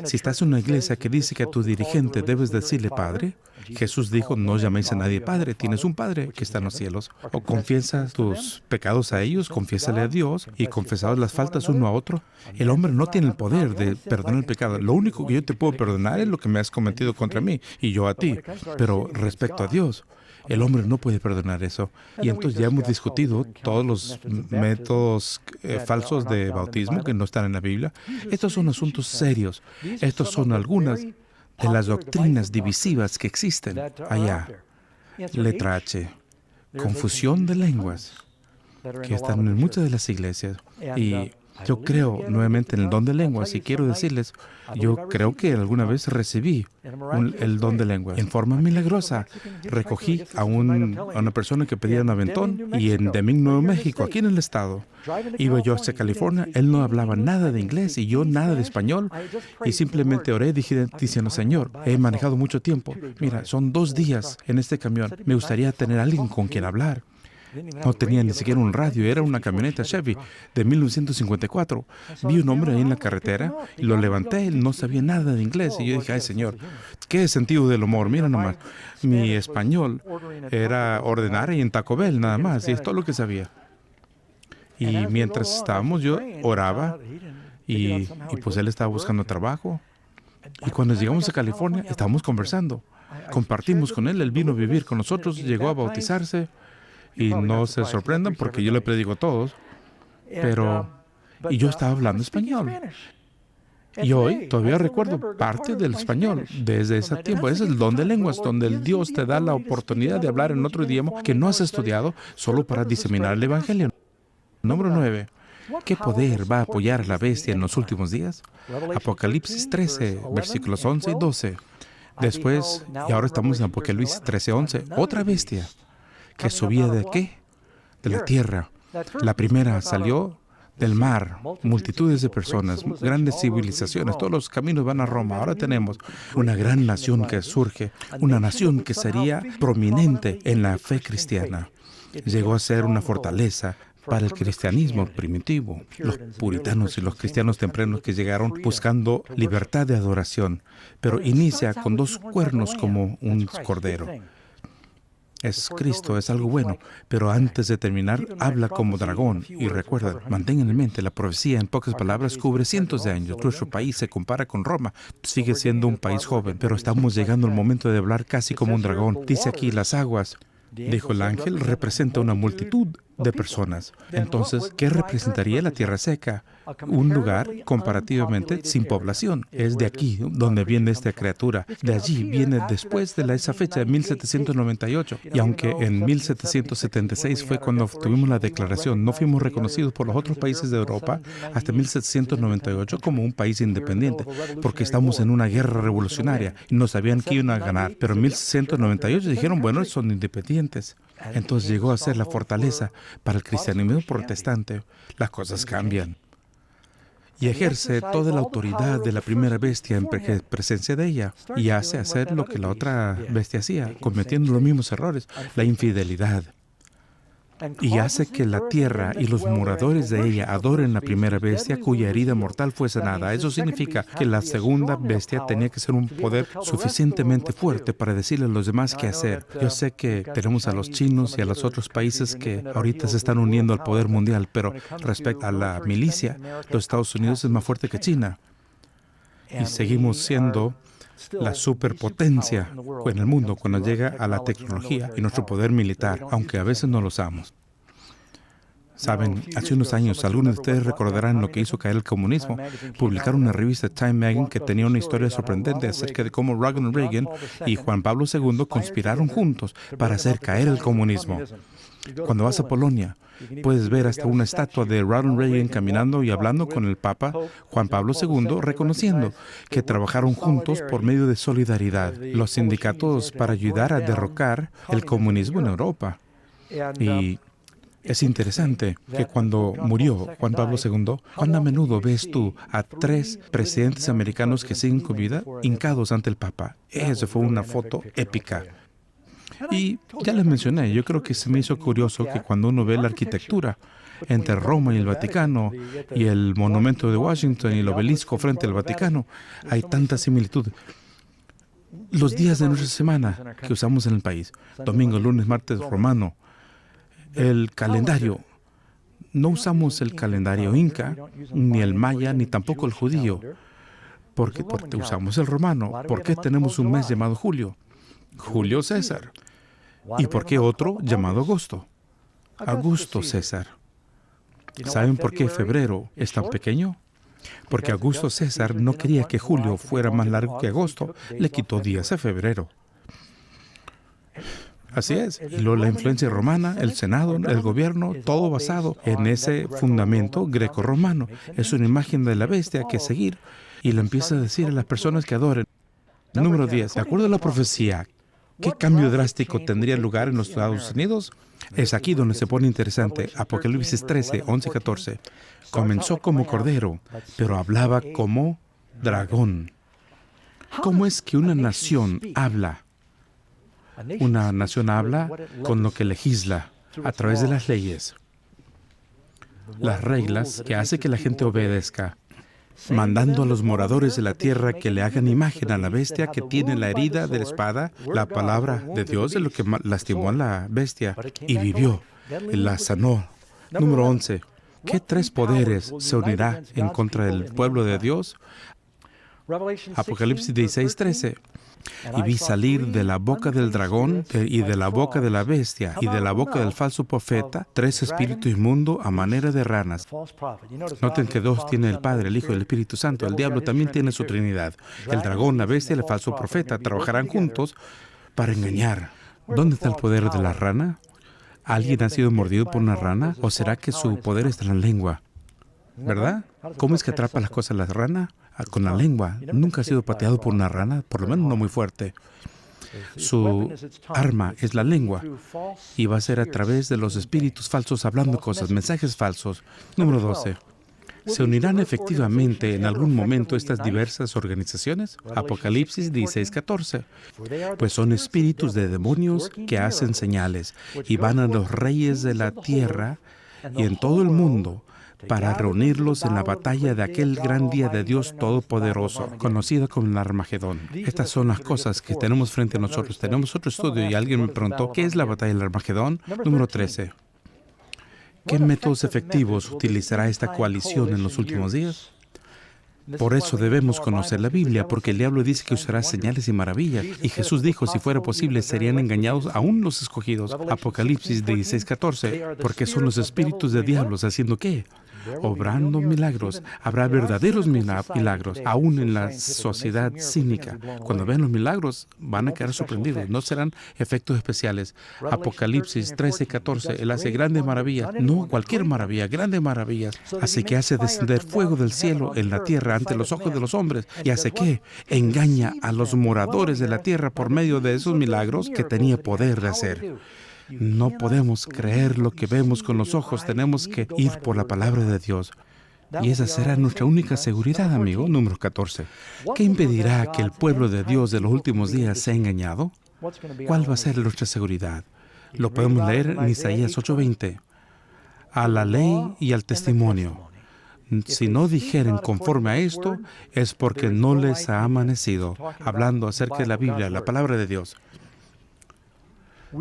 Si estás en una iglesia que dice que a tu dirigente debes decirle Padre, Jesús dijo, no llaméis a nadie Padre, tienes un Padre que está en los cielos. O confiesas tus pecados a ellos, confiésale a Dios y confesaos las faltas uno a otro. El hombre no tiene el poder de perdonar el pecado. Lo único que yo te puedo perdonar es lo que me has cometido contra mí y yo a ti. Pero respecto a Dios, el hombre no puede perdonar eso. Y entonces ya hemos discutido todos los métodos falsos de bautismo que no están en la Biblia. Estos son asuntos serios. Estos son algunas de las doctrinas divisivas que existen allá. Letra H. Confusión de lenguas que están en muchas de las iglesias. Y yo creo nuevamente en el don de lenguas y quiero decirles, yo creo que alguna vez recibí el don de lenguas. En forma milagrosa, recogí a una persona que pedía un aventón y en Deming, Nuevo México, aquí en el estado. Iba yo hacia California, él no hablaba nada de inglés y yo nada de español y simplemente oré diciendo, Señor, he manejado mucho tiempo. Mira, son 2 días en este camión. Me gustaría tener a alguien con quien hablar. No tenía ni siquiera un radio, era una camioneta Chevy de 1954. Vi un hombre ahí en la carretera y lo levanté, él no sabía nada de inglés. Y yo dije, ay Señor, qué sentido del humor, mira nomás. Mi español era ordenar y en Taco Bell nada más, y es todo lo que sabía. Y mientras estábamos, yo oraba y pues él estaba buscando trabajo. Y cuando llegamos a California, estábamos conversando. Compartimos con él, él vino a vivir con nosotros, llegó a bautizarse. Y no se sorprendan porque yo le predico a todos, y yo estaba hablando español. Y hoy todavía recuerdo parte del español desde ese tiempo. Ese es el don de lenguas, donde el Dios te da la oportunidad de hablar en otro idioma que no has estudiado solo para diseminar el Evangelio. Número 9. ¿Qué poder va a apoyar a la bestia en los últimos días? Apocalipsis 13, versículos 11 y 12. Después, y ahora estamos en Apocalipsis 13, 11, otra bestia. ¿Que subía de qué? De la tierra. La primera salió del mar, multitudes de personas, grandes civilizaciones, todos los caminos van a Roma. Ahora tenemos una gran nación que surge, una nación que sería prominente en la fe cristiana. Llegó a ser una fortaleza para el cristianismo primitivo, los puritanos y los cristianos tempranos que llegaron buscando libertad de adoración, pero inicia con 2 cuernos como un cordero. Es Cristo, es algo bueno, pero antes de terminar, habla como dragón. Y recuerda, mantengan en mente, la profecía en pocas palabras cubre cientos de años. Nuestro país se compara con Roma, sigue siendo un país joven, pero estamos llegando al momento de hablar casi como un dragón. Dice aquí, las aguas, dijo el ángel, representa una multitud de personas. Entonces, ¿qué representaría la tierra seca? Un lugar comparativamente sin población. Es de aquí donde viene esta criatura. De allí viene después de esa fecha de 1798. Y aunque en 1776 fue cuando tuvimos la declaración, no fuimos reconocidos por los otros países de Europa hasta 1798 como un país independiente, porque estamos en una guerra revolucionaria y no sabían que iban a ganar. Pero en 1698 dijeron, bueno, son independientes. Entonces llegó a ser la fortaleza para el cristianismo protestante. Las cosas cambian. Y ejerce toda la autoridad de la primera bestia en presencia de ella. Y hace hacer lo que la otra bestia hacía, cometiendo los mismos errores, la infidelidad. Y hace que la tierra y los moradores de ella adoren la primera bestia cuya herida mortal fue sanada. Eso significa que la segunda bestia tenía que ser un poder suficientemente fuerte para decirle a los demás qué hacer. Yo sé que tenemos a los chinos y a los otros países que ahorita se están uniendo al poder mundial, pero respecto a la milicia, los Estados Unidos es más fuerte que China. Y seguimos siendo la superpotencia en el mundo cuando llega a la tecnología y nuestro poder militar, aunque a veces no lo usamos. Saben, hace unos años, algunos de ustedes recordarán lo que hizo caer el comunismo. Publicaron una revista Time Magazine que tenía una historia sorprendente acerca de cómo Ronald Reagan y Juan Pablo II conspiraron juntos para hacer caer el comunismo. Cuando vas a Polonia, puedes ver hasta una estatua de Ronald Reagan caminando y hablando con el Papa Juan Pablo II, reconociendo que trabajaron juntos por medio de solidaridad, los sindicatos para ayudar a derrocar el comunismo en Europa. Y es interesante que cuando murió Juan Pablo II, cuán a menudo ves tú a 3 presidentes americanos que siguen con vida hincados ante el Papa. Esa fue una foto épica. Y ya les mencioné, yo creo que se me hizo curioso que cuando uno ve la arquitectura entre Roma y el Vaticano y el monumento de Washington y el obelisco frente al Vaticano, hay tanta similitud. Los días de nuestra semana que usamos en el país, domingo, lunes, martes, romano, el calendario, no usamos el calendario inca, ni el maya, ni tampoco el judío, porque usamos el romano. ¿Por qué tenemos un mes llamado julio? Julio César. ¿Y por qué otro llamado agosto? Augusto César. ¿Saben por qué febrero es tan pequeño? Porque Augusto César no quería que julio fuera más largo que agosto. Le quitó días a febrero. Así es. Y luego la influencia romana, el Senado, el gobierno, todo basado en ese fundamento greco-romano. Es una imagen de la bestia que seguir. Y le empieza a decir a las personas que adoren. Número 10. De acuerdo a la profecía, ¿qué cambio drástico tendría lugar en los Estados Unidos? Es aquí donde se pone interesante. Apocalipsis 13, 11 y 14. Comenzó como cordero, pero hablaba como dragón. ¿Cómo es que una nación habla? Una nación habla con lo que legisla, a través de las leyes, las reglas que hace que la gente obedezca, mandando a los moradores de la tierra que le hagan imagen a la bestia que tiene la herida de la espada. La palabra de Dios es lo que lastimó a la bestia y vivió, y la sanó. Número 11. ¿Qué 3 poderes se unirá en contra del pueblo de Dios? Apocalipsis 16, 13. Y vi salir de la boca del dragón y de la boca de la bestia y de la boca del falso profeta 3 espíritus inmundos a manera de ranas. Noten que 2 tiene el Padre, el Hijo y el Espíritu Santo. El diablo también tiene su Trinidad. El dragón, la bestia y el falso profeta trabajarán juntos para engañar. ¿Dónde está el poder de la rana? ¿Alguien ha sido mordido por una rana? ¿O será que su poder está en la lengua? ¿Verdad? ¿Cómo es que atrapa las cosas la rana? Con la lengua. Nunca ha sido pateado por una rana, por lo menos no muy fuerte. Su arma es la lengua y va a ser a través de los espíritus falsos hablando cosas, mensajes falsos. Número 12. ¿Se unirán efectivamente en algún momento estas diversas organizaciones? Apocalipsis 16, 14. Pues son espíritus de demonios que hacen señales y van a los reyes de la tierra y en todo el mundo para reunirlos en la batalla de aquel gran día de Dios Todopoderoso, conocida como el Armagedón. Estas son las cosas que tenemos frente a nosotros. Tenemos otro estudio y alguien me preguntó, ¿qué es la batalla del Armagedón? Número 13. ¿Qué métodos efectivos utilizará esta coalición en los últimos días? Por eso debemos conocer la Biblia, porque el diablo dice que usará señales y maravillas. Y Jesús dijo, si fuera posible, serían engañados aún los escogidos. Apocalipsis 16:14, porque son los espíritus de diablos haciendo ¿qué? Obrando milagros. Habrá verdaderos milagros, aún en la sociedad cínica. Cuando vean los milagros, van a quedar sorprendidos. No serán efectos especiales. Apocalipsis 13:14, Él hace grandes maravillas. No cualquier maravilla, grandes maravillas. Así que hace descender fuego del cielo en la tierra ante los ojos de los hombres. ¿Y hace qué? Engaña a los moradores de la tierra por medio de esos milagros que tenía poder de hacer. No podemos creer lo que vemos con los ojos. Tenemos que ir por la palabra de Dios. Y esa será nuestra única seguridad, amigo. Número 14. ¿Qué impedirá que el pueblo de Dios de los últimos días sea engañado? ¿Cuál va a ser nuestra seguridad? Lo podemos leer en Isaías 8:20. A la ley y al testimonio. Si no dijeren conforme a esto, es porque no les ha amanecido. Hablando acerca de la Biblia, la palabra de Dios.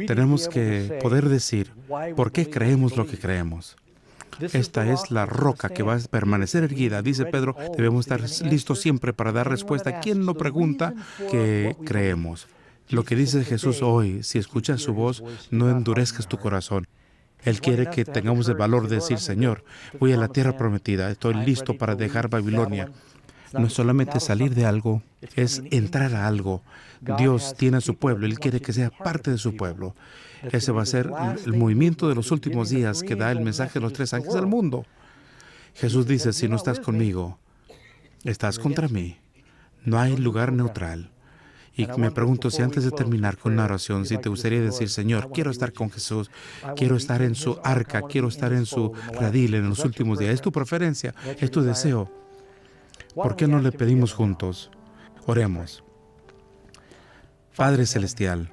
Tenemos que poder decir por qué creemos lo que creemos. Esta es la roca que va a permanecer erguida. Dice Pedro, debemos estar listos siempre para dar respuesta a quien nos pregunta qué creemos. Lo que dice Jesús hoy, si escuchas su voz, no endurezcas tu corazón. Él quiere que tengamos el valor de decir, Señor, voy a la tierra prometida, estoy listo para dejar Babilonia. No es solamente salir de algo, es entrar a algo. Dios tiene a su pueblo, Él quiere que sea parte de su pueblo. Ese va a ser el movimiento de los últimos días que da el mensaje de los 3 ángeles al mundo. Jesús dice, si no estás conmigo, estás contra mí. No hay lugar neutral. Y me pregunto si antes de terminar con una oración, si te gustaría decir, Señor, quiero estar con Jesús, quiero estar en su arca, quiero estar en su redil en los últimos días. Es tu preferencia, es tu deseo. ¿Por qué no le pedimos juntos? Oremos. Padre Celestial,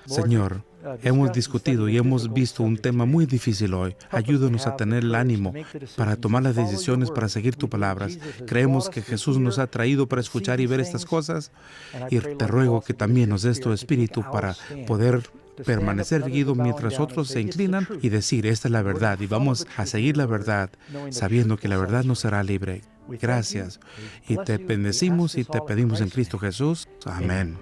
Señor, hemos discutido y hemos visto un tema muy difícil hoy. Ayúdanos a tener el ánimo para tomar las decisiones, para seguir tus palabras. Creemos que Jesús nos ha traído para escuchar y ver estas cosas. Y te ruego que también nos des tu espíritu para poder permanecer erguido mientras otros se inclinan y decir, esta es la verdad. Y vamos a seguir la verdad, sabiendo que la verdad nos hará libre. Gracias. Y te bendecimos y te pedimos en Cristo Jesús. Amén.